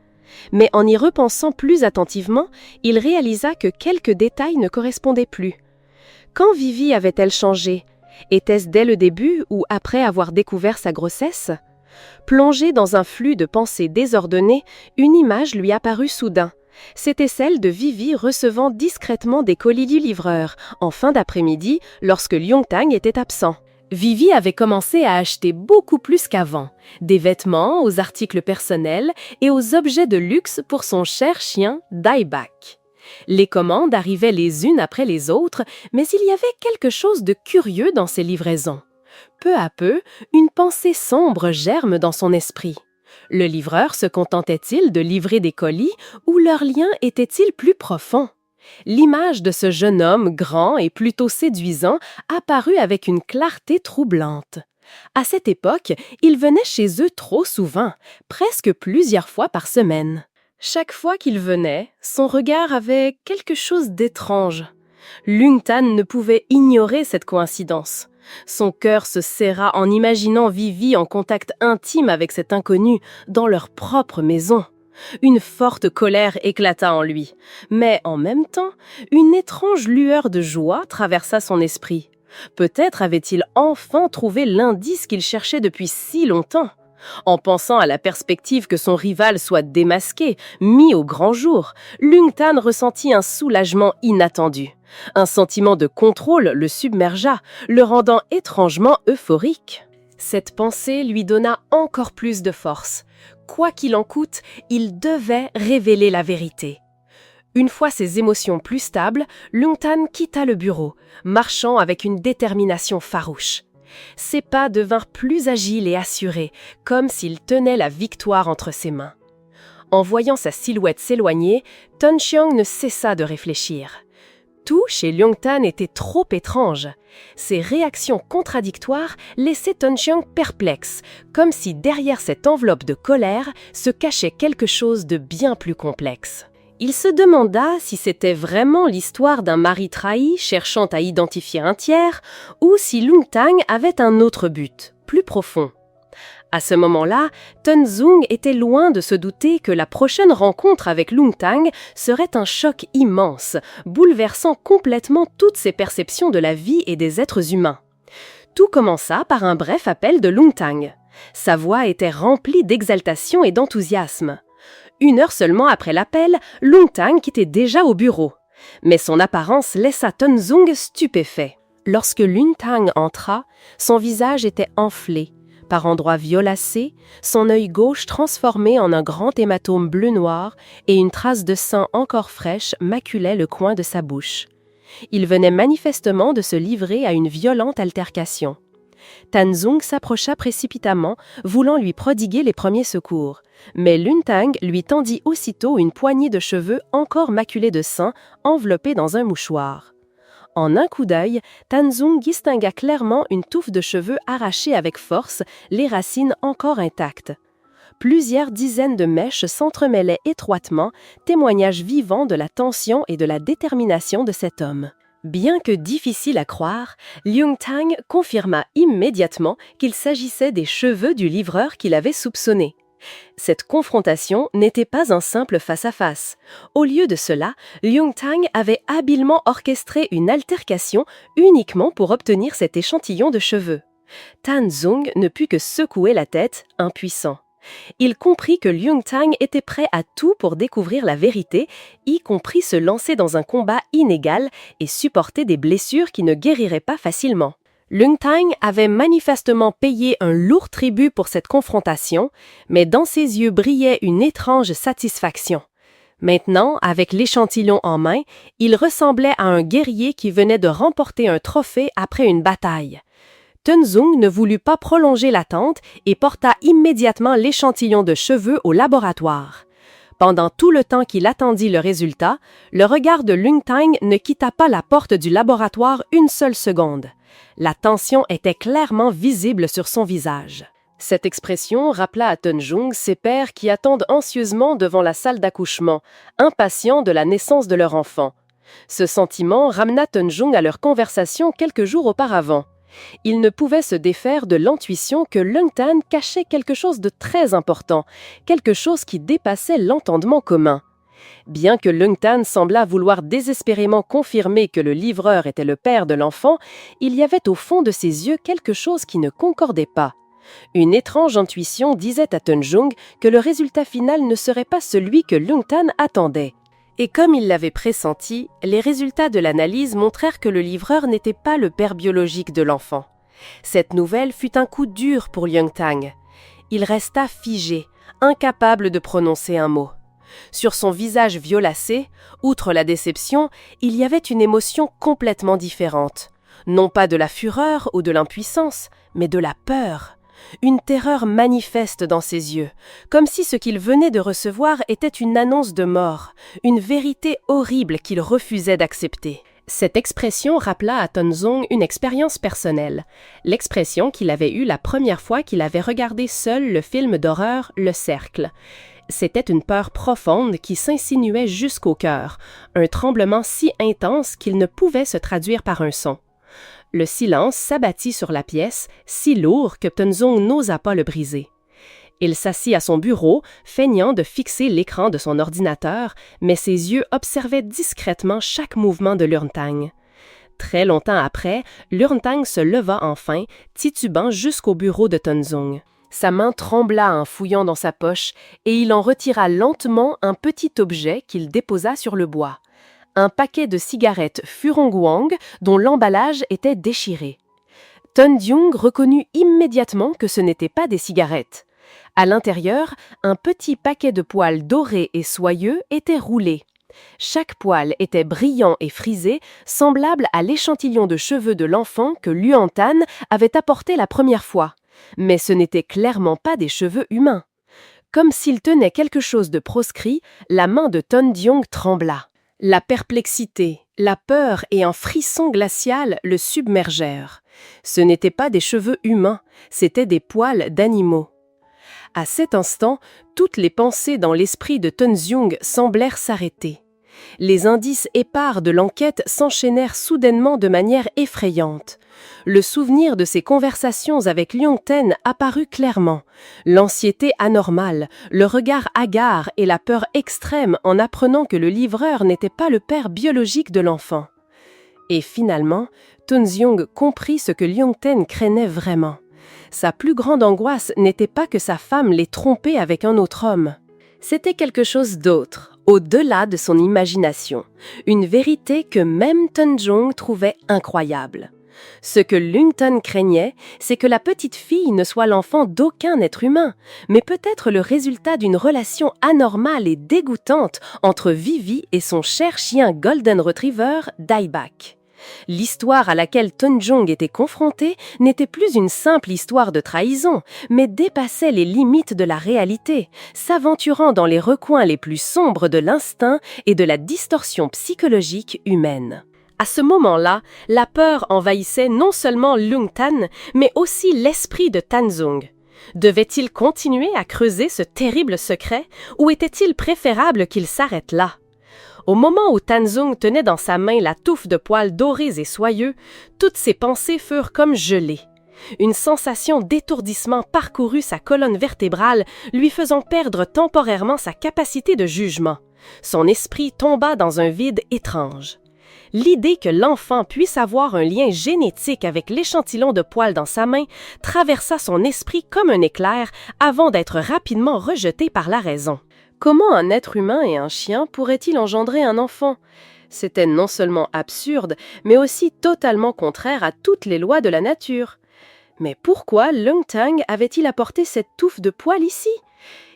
Mais en y repensant plus attentivement, il réalisa que quelques détails ne correspondaient plus. Quand Vivi avait-elle changé? Était-ce dès le début ou après avoir découvert sa grossesse? Plongé dans un flux de pensées désordonnées, une image lui apparut soudain. C'était celle de Vivi recevant discrètement des colis du livreur, en fin d'après-midi, lorsque Lung Tang était absent. Vivi avait commencé à acheter beaucoup plus qu'avant, des vêtements, aux articles personnels et aux objets de luxe pour son cher chien Dai Bak. Les commandes arrivaient les unes après les autres, mais il y avait quelque chose de curieux dans ces livraisons. Peu à peu, une pensée sombre germe dans son esprit. Le livreur se contentait-il de livrer des colis ou leur lien était-il plus profond? L'image de ce jeune homme grand et plutôt séduisant apparut avec une clarté troublante. À cette époque, il venait chez eux trop souvent, presque plusieurs fois par semaine. Chaque fois qu'il venait, son regard avait quelque chose d'étrange. Lung Tan ne pouvait ignorer cette coïncidence. Son cœur se serra en imaginant Vivi en contact intime avec cet inconnu dans leur propre maison. Une forte colère éclata en lui, mais en même temps, une étrange lueur de joie traversa son esprit. Peut-être avait-il enfin trouvé l'indice qu'il cherchait depuis si longtemps. En pensant à la perspective que son rival soit démasqué, mis au grand jour, Lung Tan ressentit un soulagement inattendu. Un sentiment de contrôle le submergea, le rendant étrangement euphorique. Cette pensée lui donna encore plus de force. Quoi qu'il en coûte, il devait révéler la vérité. Une fois ses émotions plus stables, Lung Tan quitta le bureau, marchant avec une détermination farouche. Ses pas devinrent plus agiles et assurés, comme s'il tenait la victoire entre ses mains. En voyant sa silhouette s'éloigner, Tun Xiang ne cessa de réfléchir. Tout chez Lung Tan était trop étrange. Ses réactions contradictoires laissaient Tun Xiang perplexe, comme si derrière cette enveloppe de colère se cachait quelque chose de bien plus complexe. Il se demanda si c'était vraiment l'histoire d'un mari trahi cherchant à identifier un tiers, ou si Lung Tang avait un autre but, plus profond. À ce moment-là, Tun Zung était loin de se douter que la prochaine rencontre avec Lung Tang serait un choc immense, bouleversant complètement toutes ses perceptions de la vie et des êtres humains. Tout commença par un bref appel de Lung Tang. Sa voix était remplie d'exaltation et d'enthousiasme. 1 heure seulement après l'appel, Lung Tang quittait déjà au bureau. Mais son apparence laissa Tun Zung stupéfait. Lorsque Lung Tang entra, son visage était enflé. Par endroits violacés, son œil gauche transformé en un grand hématome bleu-noir et une trace de sang encore fraîche maculait le coin de sa bouche. Il venait manifestement de se livrer à une violente altercation. Tun Zung s'approcha précipitamment, voulant lui prodiguer les premiers secours. Mais Lung Tang lui tendit aussitôt une poignée de cheveux encore maculés de sang, enveloppés dans un mouchoir. En un coup d'œil, Tun Zung distingua clairement une touffe de cheveux arrachée avec force, les racines encore intactes. Plusieurs dizaines de mèches s'entremêlaient étroitement, témoignage vivant de la tension et de la détermination de cet homme. Bien que difficile à croire, Lung Tang confirma immédiatement qu'il s'agissait des cheveux du livreur qu'il avait soupçonné. Cette confrontation n'était pas un simple face-à-face. Au lieu de cela, Liu Tang avait habilement orchestré une altercation uniquement pour obtenir cet échantillon de cheveux. Tan Zong ne put que secouer la tête, impuissant. Il comprit que Liu Tang était prêt à tout pour découvrir la vérité, y compris se lancer dans un combat inégal et supporter des blessures qui ne guériraient pas facilement. Liu Tang avait manifestement payé un lourd tribut pour cette confrontation, mais dans ses yeux brillait une étrange satisfaction. Maintenant, avec l'échantillon en main, il ressemblait à un guerrier qui venait de remporter un trophée après une bataille. Tenzong ne voulut pas prolonger l'attente et porta immédiatement l'échantillon de cheveux au laboratoire. Pendant tout le temps qu'il attendit le résultat, le regard de Liu Tang ne quitta pas la porte du laboratoire une seule seconde. La tension était clairement visible sur son visage. Cette expression rappela à Tenzong ses pères qui attendent anxieusement devant la salle d'accouchement, impatients de la naissance de leur enfant. Ce sentiment ramena Tenzong à leur conversation quelques jours auparavant. Il ne pouvait se défaire de l'intuition que Liu Tang cachait quelque chose de très important, quelque chose qui dépassait l'entendement commun. Bien que Liu Tang semblât vouloir désespérément confirmer que le livreur était le père de l'enfant, il y avait au fond de ses yeux quelque chose qui ne concordait pas. Une étrange intuition disait à Tenzong que le résultat final ne serait pas celui que Liu Tang attendait. Et comme il l'avait pressenti, les résultats de l'analyse montrèrent que le livreur n'était pas le père biologique de l'enfant. Cette nouvelle fut un coup dur pour Liu Tang. Il resta figé, incapable de prononcer un mot. Sur son visage violacé, outre la déception, il y avait une émotion complètement différente. Non pas de la fureur ou de l'impuissance, mais de la peur. Une terreur manifeste dans ses yeux, comme si ce qu'il venait de recevoir était une annonce de mort, une vérité horrible qu'il refusait d'accepter. Cette expression rappela à Tenzong une expérience personnelle, l'expression qu'il avait eue la première fois qu'il avait regardé seul le film d'horreur Le Cercle. C'était une peur profonde qui s'insinuait jusqu'au cœur, un tremblement si intense qu'il ne pouvait se traduire par un son. Le silence s'abattit sur la pièce, si lourd que Tenzong n'osa pas le briser. Il s'assit à son bureau, feignant de fixer l'écran de son ordinateur, mais ses yeux observaient discrètement chaque mouvement de Liu Tang. Très longtemps après, Liu Tang se leva enfin, titubant jusqu'au bureau de Tenzong. Sa main trembla en fouillant dans sa poche et il en retira lentement un petit objet qu'il déposa sur le bois. Un paquet de cigarettes Furongguang dont l'emballage était déchiré. Tenzong reconnut immédiatement que ce n'étaient pas des cigarettes. À l'intérieur, un petit paquet de poils dorés et soyeux était roulé. Chaque poil était brillant et frisé, semblable à l'échantillon de cheveux de l'enfant que Liu Tang avait apporté la première fois. Mais ce n'étaient clairement pas des cheveux humains. Comme s'il tenait quelque chose de proscrit, la main de Tenzong trembla. La perplexité, la peur et un frisson glacial le submergèrent. Ce n'étaient pas des cheveux humains, c'étaient des poils d'animaux. À cet instant, toutes les pensées dans l'esprit de Tenzong semblèrent s'arrêter. Les indices épars de l'enquête s'enchaînèrent soudainement de manière effrayante. Le souvenir de ses conversations avec Liu Tang apparut clairement. L'anxiété anormale, le regard hagard et la peur extrême en apprenant que le livreur n'était pas le père biologique de l'enfant. Et finalement, Tenzong comprit ce que Liu Tang craignait vraiment. Sa plus grande angoisse n'était pas que sa femme l'ait trompé avec un autre homme. C'était quelque chose d'autre, au-delà de son imagination, une vérité que même Tenzong trouvait incroyable. Ce que Liu Tang craignait, c'est que la petite fille ne soit l'enfant d'aucun être humain, mais peut-être le résultat d'une relation anormale et dégoûtante entre Vivi et son cher chien Golden Retriever, Dieback. L'histoire à laquelle Tenzong était confronté n'était plus une simple histoire de trahison, mais dépassait les limites de la réalité, s'aventurant dans les recoins les plus sombres de l'instinct et de la distorsion psychologique humaine. À ce moment-là, la peur envahissait non seulement Liu Tang, mais aussi l'esprit de Tenzong. Devait-il continuer à creuser ce terrible secret, ou était-il préférable qu'il s'arrête là? Au moment où Tenzong tenait dans sa main la touffe de poils dorés et soyeux, toutes ses pensées furent comme gelées. Une sensation d'étourdissement parcourut sa colonne vertébrale, lui faisant perdre temporairement sa capacité de jugement. Son esprit tomba dans un vide étrange. L'idée que l'enfant puisse avoir un lien génétique avec l'échantillon de poils dans sa main traversa son esprit comme un éclair avant d'être rapidement rejeté par la raison. Comment un être humain et un chien pourraient-ils engendrer un enfant? C'était non seulement absurde, mais aussi totalement contraire à toutes les lois de la nature. Mais pourquoi Lung Tang avait-il apporté cette touffe de poils ici?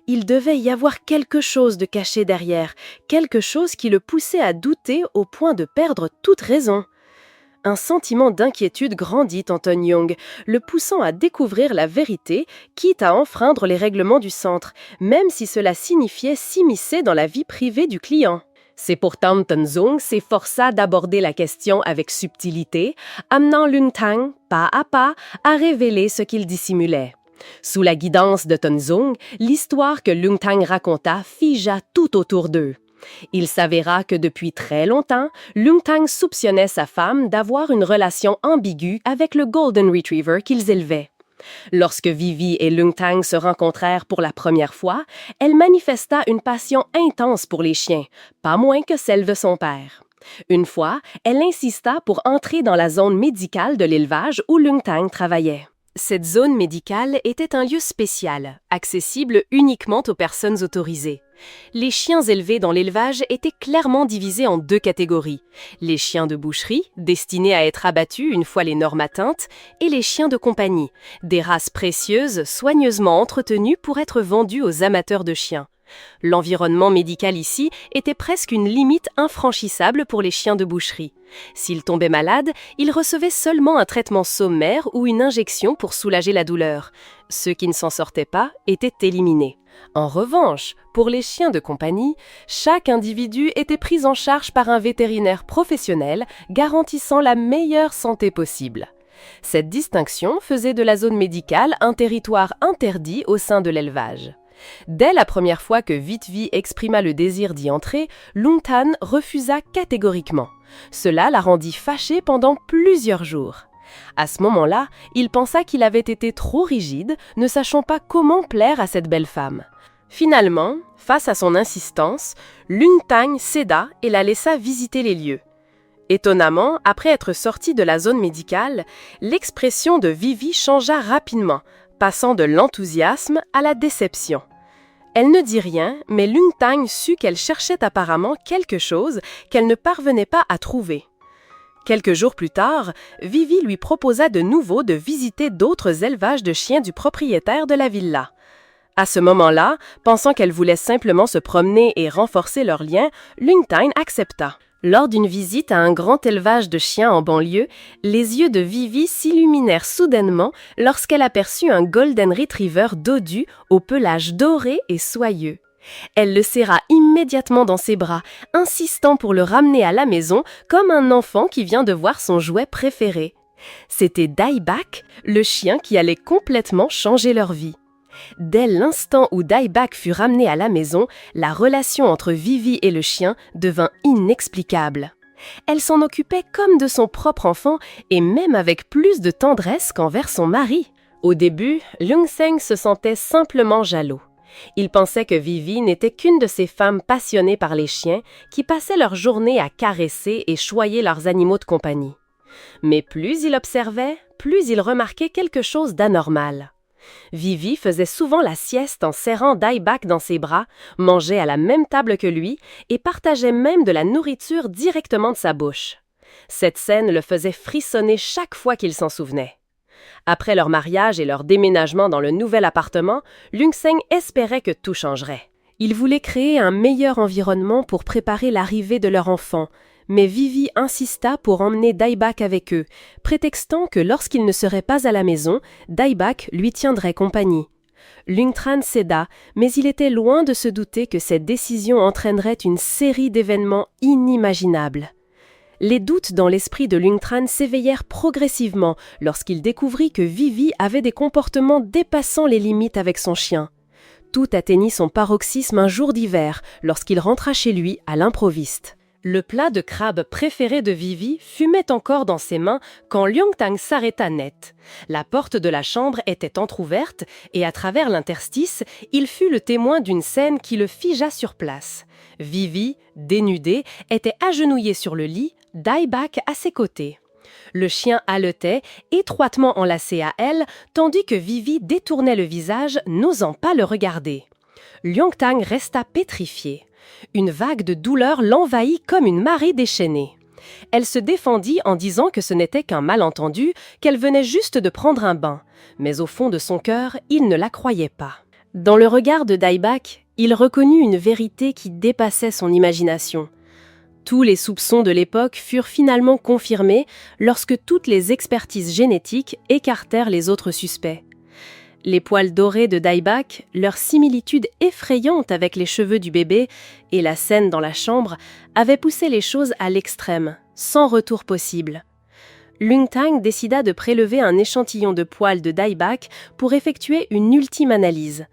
Il devait y avoir quelque chose de caché derrière, quelque chose qui le poussait à douter au point de perdre toute raison. Un sentiment d'inquiétude grandit en Ton Young, le poussant à découvrir la vérité, quitte à enfreindre les règlements du centre, même si cela signifiait s'immiscer dans la vie privée du client. C'est pourtant Tenzong s'efforça d'aborder la question avec subtilité, amenant Lung Tang, pas à révéler ce qu'il dissimulait. Sous la guidance de Tenzong, l'histoire que Lung Tang raconta figea tout autour d'eux. Il s'avéra que depuis très longtemps, Lung Tang soupçonnait sa femme d'avoir une relation ambiguë avec le Golden Retriever qu'ils élevaient. Lorsque Vivi et Lung Tang se rencontrèrent pour la première fois, elle manifesta une passion intense pour les chiens, pas moins que celle de son père. Une fois, elle insista pour entrer dans la zone médicale de l'élevage où Lung Tang travaillait. Cette zone médicale était un lieu spécial, accessible uniquement aux personnes autorisées. Les chiens élevés dans l'élevage étaient clairement divisés en deux catégories. Les chiens de boucherie, destinés à être abattus une fois les normes atteintes, et les chiens de compagnie, des races précieuses soigneusement entretenues pour être vendues aux amateurs de chiens. L'environnement médical ici était presque une limite infranchissable pour les chiens de boucherie. S'ils tombaient malades, ils recevaient seulement un traitement sommaire ou une injection pour soulager la douleur. Ceux qui ne s'en sortaient pas étaient éliminés. En revanche, pour les chiens de compagnie, chaque individu était pris en charge par un vétérinaire professionnel garantissant la meilleure santé possible. Cette distinction faisait de la zone médicale un territoire interdit au sein de l'élevage. Dès la première fois que Vitvi exprima le désir d'y entrer, Lung Tang refusa catégoriquement. Cela la rendit fâchée pendant plusieurs jours. À ce moment-là, il pensa qu'il avait été trop rigide, ne sachant pas comment plaire à cette belle femme. Finalement, face à son insistance, Lung Tang céda et la laissa visiter les lieux. Étonnamment, après être sortie de la zone médicale, l'expression de Vivi changea rapidement, passant de l'enthousiasme à la déception. Elle ne dit rien, mais Lung Tang sut qu'elle cherchait apparemment quelque chose qu'elle ne parvenait pas à trouver. Quelques jours plus tard, Vivi lui proposa de nouveau de visiter d'autres élevages de chiens du propriétaire de la villa. À ce moment-là, pensant qu'elle voulait simplement se promener et renforcer leur lien, Lung Tang accepta. Lors d'une visite à un grand élevage de chiens en banlieue, les yeux de Vivi s'illuminèrent soudainement lorsqu'elle aperçut un Golden Retriever dodu au pelage doré et soyeux. Elle le serra immédiatement dans ses bras, insistant pour le ramener à la maison comme un enfant qui vient de voir son jouet préféré. C'était Dai Bak, le chien qui allait complètement changer leur vie. Dès l'instant où Dai Bak fut ramené à la maison, la relation entre Vivi et le chien devint inexplicable. Elle s'en occupait comme de son propre enfant et même avec plus de tendresse qu'envers son mari. Au début, Lung Seng se sentait simplement jaloux. Il pensait que Vivi n'était qu'une de ces femmes passionnées par les chiens qui passaient leur journée à caresser et choyer leurs animaux de compagnie. Mais plus il observait, plus il remarquait quelque chose d'anormal. Vivi faisait souvent la sieste en serrant Dai Bak dans ses bras, mangeait à la même table que lui et partageait même de la nourriture directement de sa bouche. Cette scène le faisait frissonner chaque fois qu'il s'en souvenait. Après leur mariage et leur déménagement dans le nouvel appartement, Lung Seng espérait que tout changerait. Il voulait créer un meilleur environnement pour préparer l'arrivée de leur enfant, mais Vivi insista pour emmener Dai Bak avec eux, prétextant que lorsqu'il ne serait pas à la maison, Dai Bak lui tiendrait compagnie. Lung Tran céda, mais il était loin de se douter que cette décision entraînerait une série d'événements inimaginables. Les doutes dans l'esprit de Lung Tran s'éveillèrent progressivement lorsqu'il découvrit que Vivi avait des comportements dépassant les limites avec son chien. Tout atteignit son paroxysme un jour d'hiver, lorsqu'il rentra chez lui à l'improviste. Le plat de crabe préféré de Vivi fumait encore dans ses mains quand Lyongtang s'arrêta net. La porte de la chambre était entr'ouverte et à travers l'interstice, il fut le témoin d'une scène qui le figea sur place. Vivi, dénudée, était agenouillée sur le lit, Daibak à ses côtés. Le chien haletait, étroitement enlacé à elle, tandis que Vivi détournait le visage, n'osant pas le regarder. Lyongtang resta pétrifiée. Une vague de douleur l'envahit comme une marée déchaînée. Elle se défendit en disant que ce n'était qu'un malentendu, qu'elle venait juste de prendre un bain. Mais au fond de son cœur, il ne la croyait pas. Dans le regard de Daibak, il reconnut une vérité qui dépassait son imagination. Tous les soupçons de l'époque furent finalement confirmés lorsque toutes les expertises génétiques écartèrent les autres suspects. Les poils dorés de Daibak, leur similitude effrayante avec les cheveux du bébé et la scène dans la chambre avaient poussé les choses à l'extrême, sans retour possible. Lyongtang décida de prélever un échantillon de poils de Daibak pour effectuer une ultime analyse.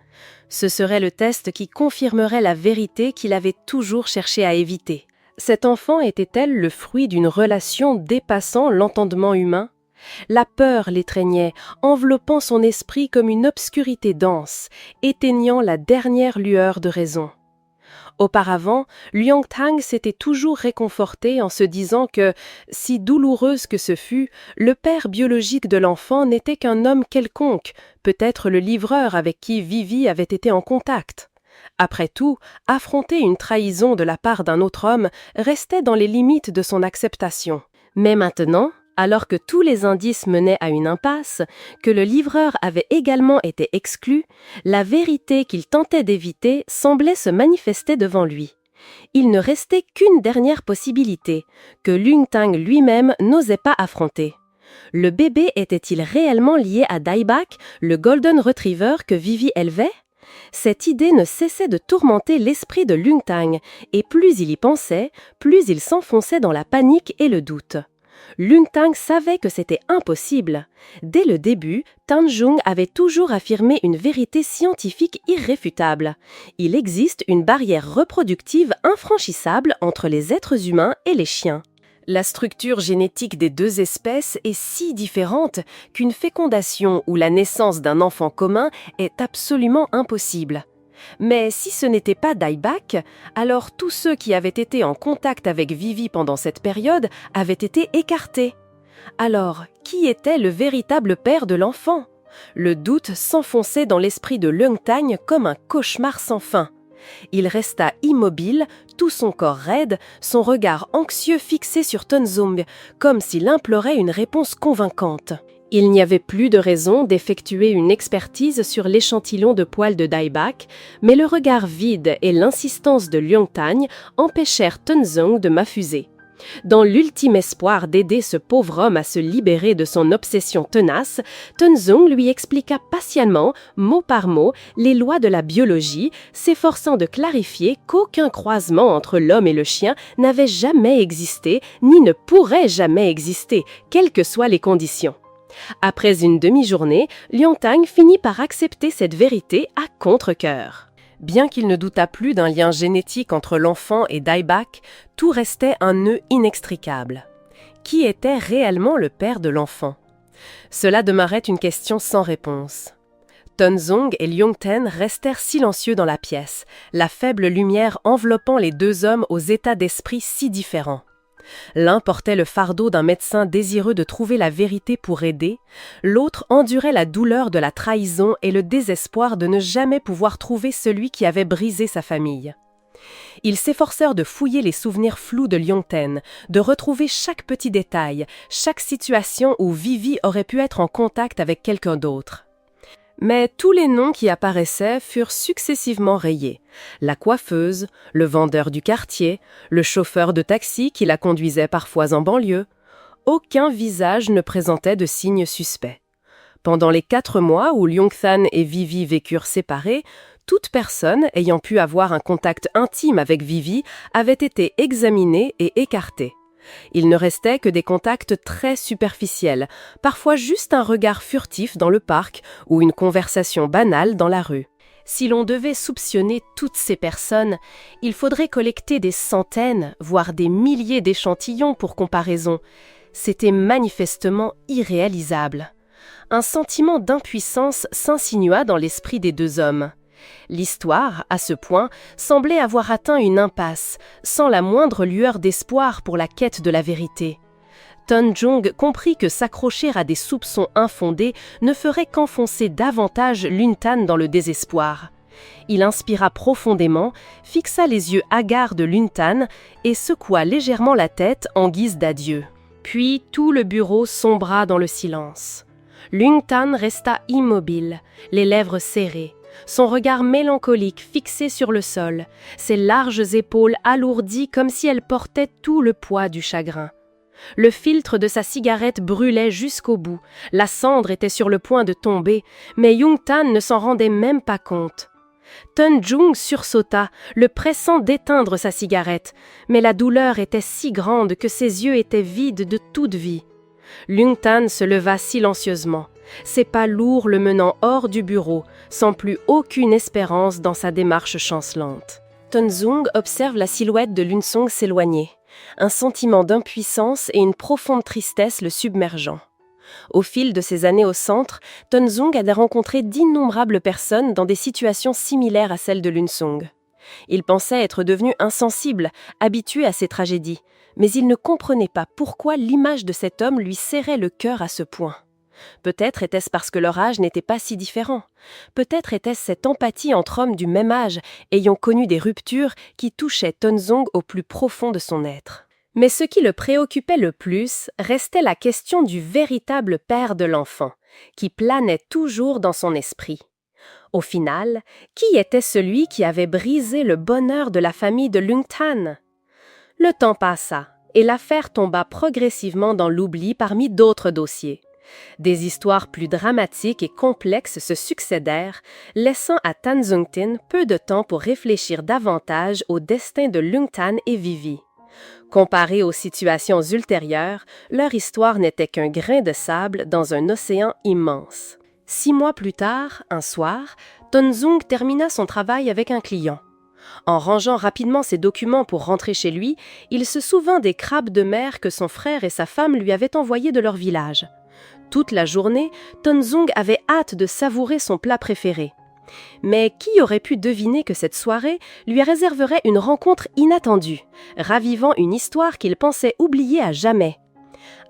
Ce serait le test qui confirmerait la vérité qu'il avait toujours cherché à éviter. Cette enfant était-elle le fruit d'une relation dépassant l'entendement humain ? La peur l'étreignait, enveloppant son esprit comme une obscurité dense, éteignant la dernière lueur de raison. Auparavant, Lyongtang s'était toujours réconforté en se disant que, si douloureuse que ce fût, le père biologique de l'enfant n'était qu'un homme quelconque, peut-être le livreur avec qui Vivi avait été en contact. Après tout, affronter une trahison de la part d'un autre homme restait dans les limites de son acceptation. Mais maintenant, alors que tous les indices menaient à une impasse, que le livreur avait également été exclu, la vérité qu'il tentait d'éviter semblait se manifester devant lui. Il ne restait qu'une dernière possibilité, que Lyongtang lui-même n'osait pas affronter. Le bébé était-il réellement lié à Daibak, le Golden Retriever que Vivi élevait ? Cette idée ne cessait de tourmenter l'esprit de Lyongtang, et plus il y pensait, plus il s'enfonçait dans la panique et le doute. Lyongtang savait que c'était impossible. Dès le début, Tanjung avait toujours affirmé une vérité scientifique irréfutable. Il existe une barrière reproductive infranchissable entre les êtres humains et les chiens. La structure génétique des deux espèces est si différente qu'une fécondation ou la naissance d'un enfant commun est absolument impossible. Mais si ce n'était pas Daibak, alors tous ceux qui avaient été en contact avec Vivi pendant cette période avaient été écartés. Alors, qui était le véritable père de l'enfant ? Le doute s'enfonçait dans l'esprit de Lyongtang comme un cauchemar sans fin. Il resta immobile, tout son corps raide, son regard anxieux fixé sur Tanjung, comme s'il implorait une réponse convaincante. Il n'y avait plus de raison d'effectuer une expertise sur l'échantillon de poils de Daibak, mais le regard vide et l'insistance de Lyongtang empêchèrent Tanjung de m'affuser. Dans l'ultime espoir d'aider ce pauvre homme à se libérer de son obsession tenace, Tanjung lui expliqua patiemment, mot par mot, les lois de la biologie, s'efforçant de clarifier qu'aucun croisement entre l'homme et le chien n'avait jamais existé, ni ne pourrait jamais exister, quelles que soient les conditions. Après une demi-journée, Lyongtang finit par accepter cette vérité à contre-cœur. Bien qu'il ne doutât plus d'un lien génétique entre l'enfant et Daibak, tout restait un nœud inextricable. Qui était réellement le père de l'enfant ? Cela demeurait une question sans réponse. Tanjung et Lyongtang restèrent silencieux dans la pièce, la faible lumière enveloppant les deux hommes aux états d'esprit si différents. L'un portait le fardeau d'un médecin désireux de trouver la vérité pour aider, l'autre endurait la douleur de la trahison et le désespoir de ne jamais pouvoir trouver celui qui avait brisé sa famille. Ils s'efforcèrent de fouiller les souvenirs flous de Lyongtang, de retrouver chaque petit détail, chaque situation où Vivi aurait pu être en contact avec quelqu'un d'autre. Mais tous les noms qui apparaissaient furent successivement rayés. La coiffeuse, le vendeur du quartier, le chauffeur de taxi qui la conduisait parfois en banlieue. Aucun visage ne présentait de signes suspects. Pendant les 4 mois où Lyongtang et Vivi vécurent séparés, toute personne ayant pu avoir un contact intime avec Vivi avait été examinée et écartée. Il ne restait que des contacts très superficiels, parfois juste un regard furtif dans le parc ou une conversation banale dans la rue. Si l'on devait soupçonner toutes ces personnes, il faudrait collecter des centaines, voire des milliers d'échantillons pour comparaison. C'était manifestement irréalisable. Un sentiment d'impuissance s'insinua dans l'esprit des deux hommes. L'histoire, à ce point, semblait avoir atteint une impasse, sans la moindre lueur d'espoir pour la quête de la vérité. Tun-Jung comprit que s'accrocher à des soupçons infondés ne ferait qu'enfoncer davantage Lung-Tan dans le désespoir. Il inspira profondément, fixa les yeux hagards de Lung-Tan et secoua légèrement la tête en guise d'adieu. Puis tout le bureau sombra dans le silence. Lung-Tan resta immobile, les lèvres serrées, son regard mélancolique fixé sur le sol, ses larges épaules alourdies comme si elles portaient tout le poids du chagrin. Le filtre de sa cigarette brûlait jusqu'au bout, la cendre était sur le point de tomber, mais Lung-Tan ne s'en rendait même pas compte. Tun-Jung sursauta, le pressant d'éteindre sa cigarette, mais la douleur était si grande que ses yeux étaient vides de toute vie. Lung-Tan se leva silencieusement, ses pas lourds le menant hors du bureau, sans plus aucune espérance dans sa démarche chancelante. Tun-Jung observe la silhouette de Lun-Song s'éloigner. Un sentiment d'impuissance et une profonde tristesse le submergeant. Au fil de ses années au centre, Tun-Jung a rencontré d'innombrables personnes dans des situations similaires à celles de Lun-Song. Il pensait être devenu insensible, habitué à ces tragédies, mais il ne comprenait pas pourquoi l'image de cet homme lui serrait le cœur à ce point. Peut-être était-ce parce que leur âge n'était pas si différent. Peut-être était-ce cette empathie entre hommes du même âge, ayant connu des ruptures, qui touchait Tun-Jung au plus profond de son être. Mais ce qui le préoccupait le plus restait la question du véritable père de l'enfant, qui planait toujours dans son esprit. Au final, qui était celui qui avait brisé le bonheur de la famille de Lung-Tan? Le temps passa, et l'affaire tomba progressivement dans l'oubli parmi d'autres dossiers. Des histoires plus dramatiques et complexes se succédèrent, laissant à Tan Zung-Tin peu de temps pour réfléchir davantage au destin de Lung-Tan et Vivi. Comparée aux situations ultérieures, leur histoire n'était qu'un grain de sable dans un océan immense. 6 mois plus tard, un soir, Tun-Jung termina son travail avec un client. En rangeant rapidement ses documents pour rentrer chez lui, il se souvint des crabes de mer que son frère et sa femme lui avaient envoyés de leur village. Toute la journée, Tun-Jung avait hâte de savourer son plat préféré. Mais qui aurait pu deviner que cette soirée lui réserverait une rencontre inattendue, ravivant une histoire qu'il pensait oublier à jamais?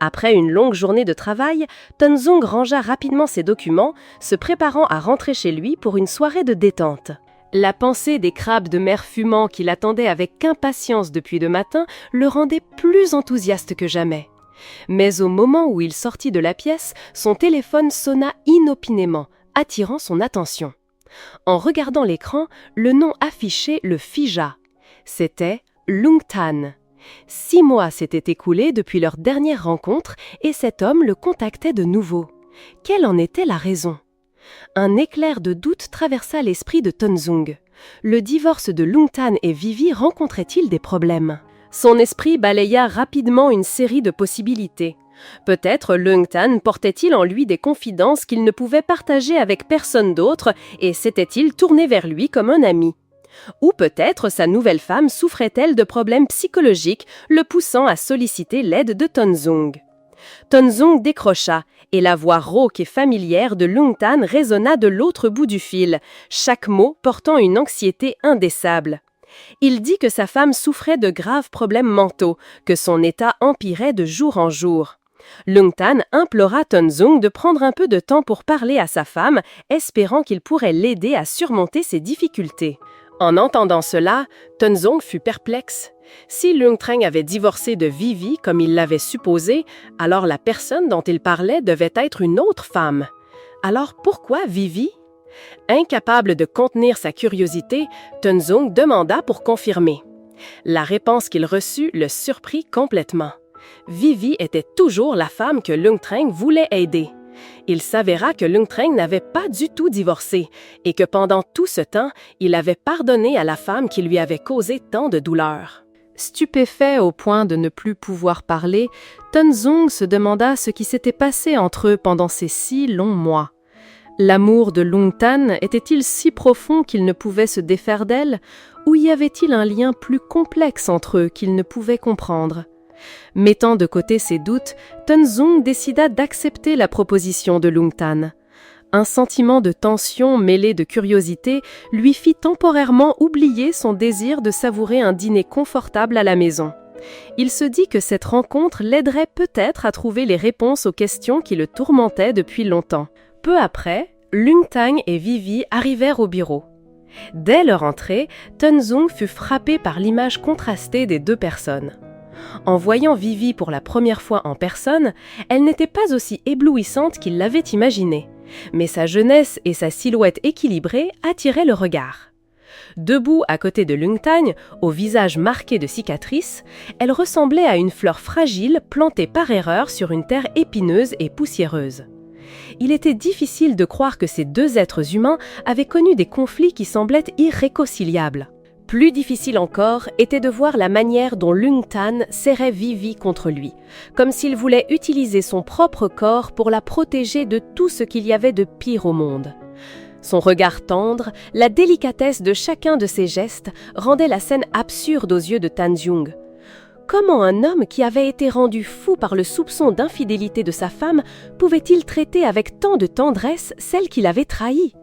Après une longue journée de travail, Tun-Jung rangea rapidement ses documents, se préparant à rentrer chez lui pour une soirée de détente. La pensée des crabes de mer fumants qu'il attendait avec impatience depuis le matin le rendait plus enthousiaste que jamais. Mais au moment où il sortit de la pièce, son téléphone sonna inopinément, attirant son attention. En regardant l'écran, le nom affiché le figea. C'était Lung-Tan. 6 mois s'étaient écoulés depuis leur dernière rencontre et cet homme le contactait de nouveau. Quelle en était la raison? Un éclair de doute traversa l'esprit de Tun-Jung. Le divorce de Lung-Tan et Vivi rencontrait-il des problèmes? Son esprit balaya rapidement une série de possibilités. Peut-être Lung-Tan portait-il en lui des confidences qu'il ne pouvait partager avec personne d'autre et s'était-il tourné vers lui comme un ami. Ou peut-être sa nouvelle femme souffrait-elle de problèmes psychologiques, le poussant à solliciter l'aide de Tun-Jung. Tun-Jung décrocha et la voix rauque et familière de Lung-Tan résonna de l'autre bout du fil, chaque mot portant une anxiété indécable. Il dit que sa femme souffrait de graves problèmes mentaux, que son état empirait de jour en jour. Lung-Tan implora Tun-Jung de prendre un peu de temps pour parler à sa femme, espérant qu'il pourrait l'aider à surmonter ses difficultés. En entendant cela, Tun-Jung fut perplexe. Si Lung-Tan avait divorcé de Vivi comme il l'avait supposé, alors la personne dont il parlait devait être une autre femme. Alors pourquoi Vivi? Incapable de contenir sa curiosité, Tun-Jung demanda pour confirmer. La réponse qu'il reçut le surprit complètement. Vivi était toujours la femme que Lung-Tan voulait aider. Il s'avéra que Lung-Tan n'avait pas du tout divorcé et que pendant tout ce temps, il avait pardonné à la femme qui lui avait causé tant de douleur. Stupéfait au point de ne plus pouvoir parler, Tun-Jung se demanda ce qui s'était passé entre eux pendant ces 6 longs mois. L'amour de Lung Tan était-il si profond qu'il ne pouvait se défaire d'elle, ou y avait-il un lien plus complexe entre eux qu'il ne pouvait comprendre? Mettant de côté ses doutes, Tenzong décida d'accepter la proposition de Lung Tan. Un sentiment de tension mêlé de curiosité lui fit temporairement oublier son désir de savourer un dîner confortable à la maison. Il se dit que cette rencontre l'aiderait peut-être à trouver les réponses aux questions qui le tourmentaient depuis longtemps. Peu après, Lung Tan et Vivi arrivèrent au bureau. Dès leur entrée, Tenzong fut frappé par l'image contrastée des deux personnes. En voyant Vivi pour la première fois en personne, elle n'était pas aussi éblouissante qu'il l'avait imaginé, mais sa jeunesse et sa silhouette équilibrée attiraient le regard. Debout à côté de Lung Tan, au visage marqué de cicatrices, elle ressemblait à une fleur fragile plantée par erreur sur une terre épineuse et poussiéreuse. Il était difficile de croire que ces deux êtres humains avaient connu des conflits qui semblaient irréconciliables. Plus difficile encore était de voir la manière dont Lung Tan serrait Vivi contre lui, comme s'il voulait utiliser son propre corps pour la protéger de tout ce qu'il y avait de pire au monde. Son regard tendre, la délicatesse de chacun de ses gestes rendaient la scène absurde aux yeux de Tenzong. Comment un homme qui avait été rendu fou par le soupçon d'infidélité de sa femme pouvait-il traiter avec tant de tendresse celle qu'il avait trahie?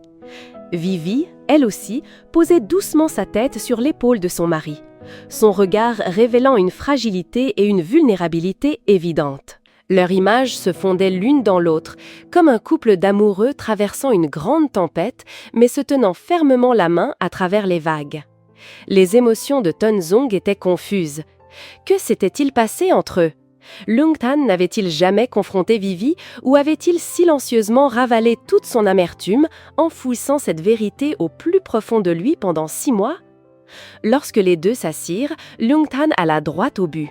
Vivi, elle aussi, posait doucement sa tête sur l'épaule de son mari, son regard révélant une fragilité et une vulnérabilité évidentes. Leur image se fondait l'une dans l'autre, comme un couple d'amoureux traversant une grande tempête, mais se tenant fermement la main à travers les vagues. Les émotions de Tenzong étaient confuses. Que s'était-il passé entre eux? Lung Tan n'avait-il jamais confronté Vivi ou avait-il silencieusement ravalé toute son amertume, enfouissant cette vérité au plus profond de lui pendant 6 mois? Lorsque les deux s'assirent, Lung Tan alla droit au but.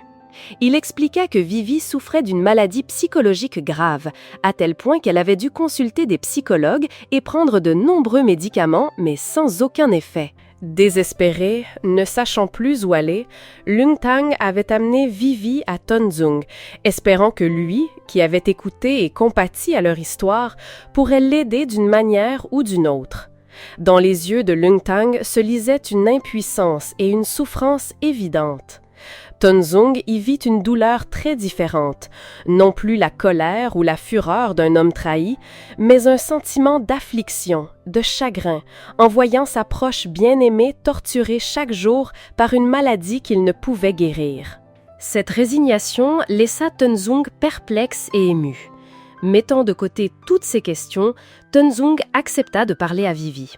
Il expliqua que Vivi souffrait d'une maladie psychologique grave, à tel point qu'elle avait dû consulter des psychologues et prendre de nombreux médicaments, mais sans aucun effet. Désespéré, ne sachant plus où aller, Lung Tan avait amené Vivi à Tenzong, espérant que lui, qui avait écouté et compati à leur histoire, pourrait l'aider d'une manière ou d'une autre. Dans les yeux de Lung Tan se lisait une impuissance et une souffrance évidentes. Tenzong y vit une douleur très différente, non plus la colère ou la fureur d'un homme trahi, mais un sentiment d'affliction, de chagrin, en voyant sa proche bien-aimée torturée chaque jour par une maladie qu'il ne pouvait guérir. Cette résignation laissa Tenzong perplexe et ému. Mettant de côté toutes ces questions, Tenzong accepta de parler à Vivi.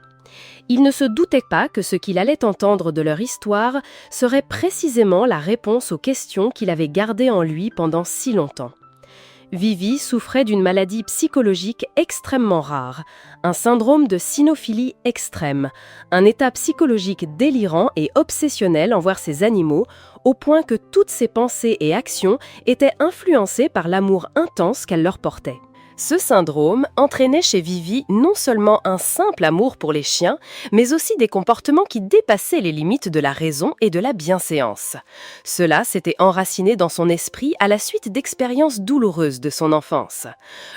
Il ne se doutait pas que ce qu'il allait entendre de leur histoire serait précisément la réponse aux questions qu'il avait gardées en lui pendant si longtemps. Vivi souffrait d'une maladie psychologique extrêmement rare, un syndrome de cynophilie extrême, un état psychologique délirant et obsessionnel envers ses animaux, au point que toutes ses pensées et actions étaient influencées par l'amour intense qu'elle leur portait. Ce syndrome entraînait chez Vivi non seulement un simple amour pour les chiens, mais aussi des comportements qui dépassaient les limites de la raison et de la bienséance. Cela s'était enraciné dans son esprit à la suite d'expériences douloureuses de son enfance.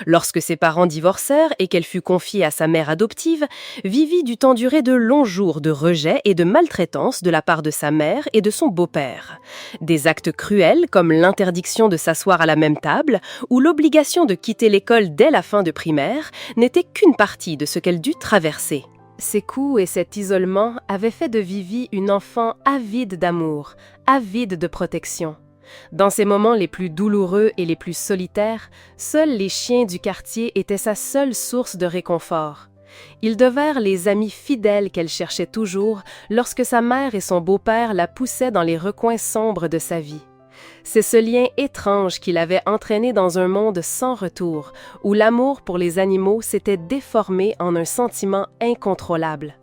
Lorsque ses parents divorcèrent et qu'elle fut confiée à sa mère adoptive, Vivi dut endurer de longs jours de rejet et de maltraitance de la part de sa mère et de son beau-père. Des actes cruels comme l'interdiction de s'asseoir à la même table ou l'obligation de quitter l'école dès la fin de primaire n'était qu'une partie de ce qu'elle dut traverser. Ces coups et cet isolement avaient fait de Vivi une enfant avide d'amour, avide de protection. Dans ses moments les plus douloureux et les plus solitaires, seuls les chiens du quartier étaient sa seule source de réconfort. Ils devinrent les amis fidèles qu'elle cherchait toujours lorsque sa mère et son beau-père la poussaient dans les recoins sombres de sa vie. C'est ce lien étrange qui l'avait entraîné dans un monde sans retour, où l'amour pour les animaux s'était déformé en un sentiment incontrôlable.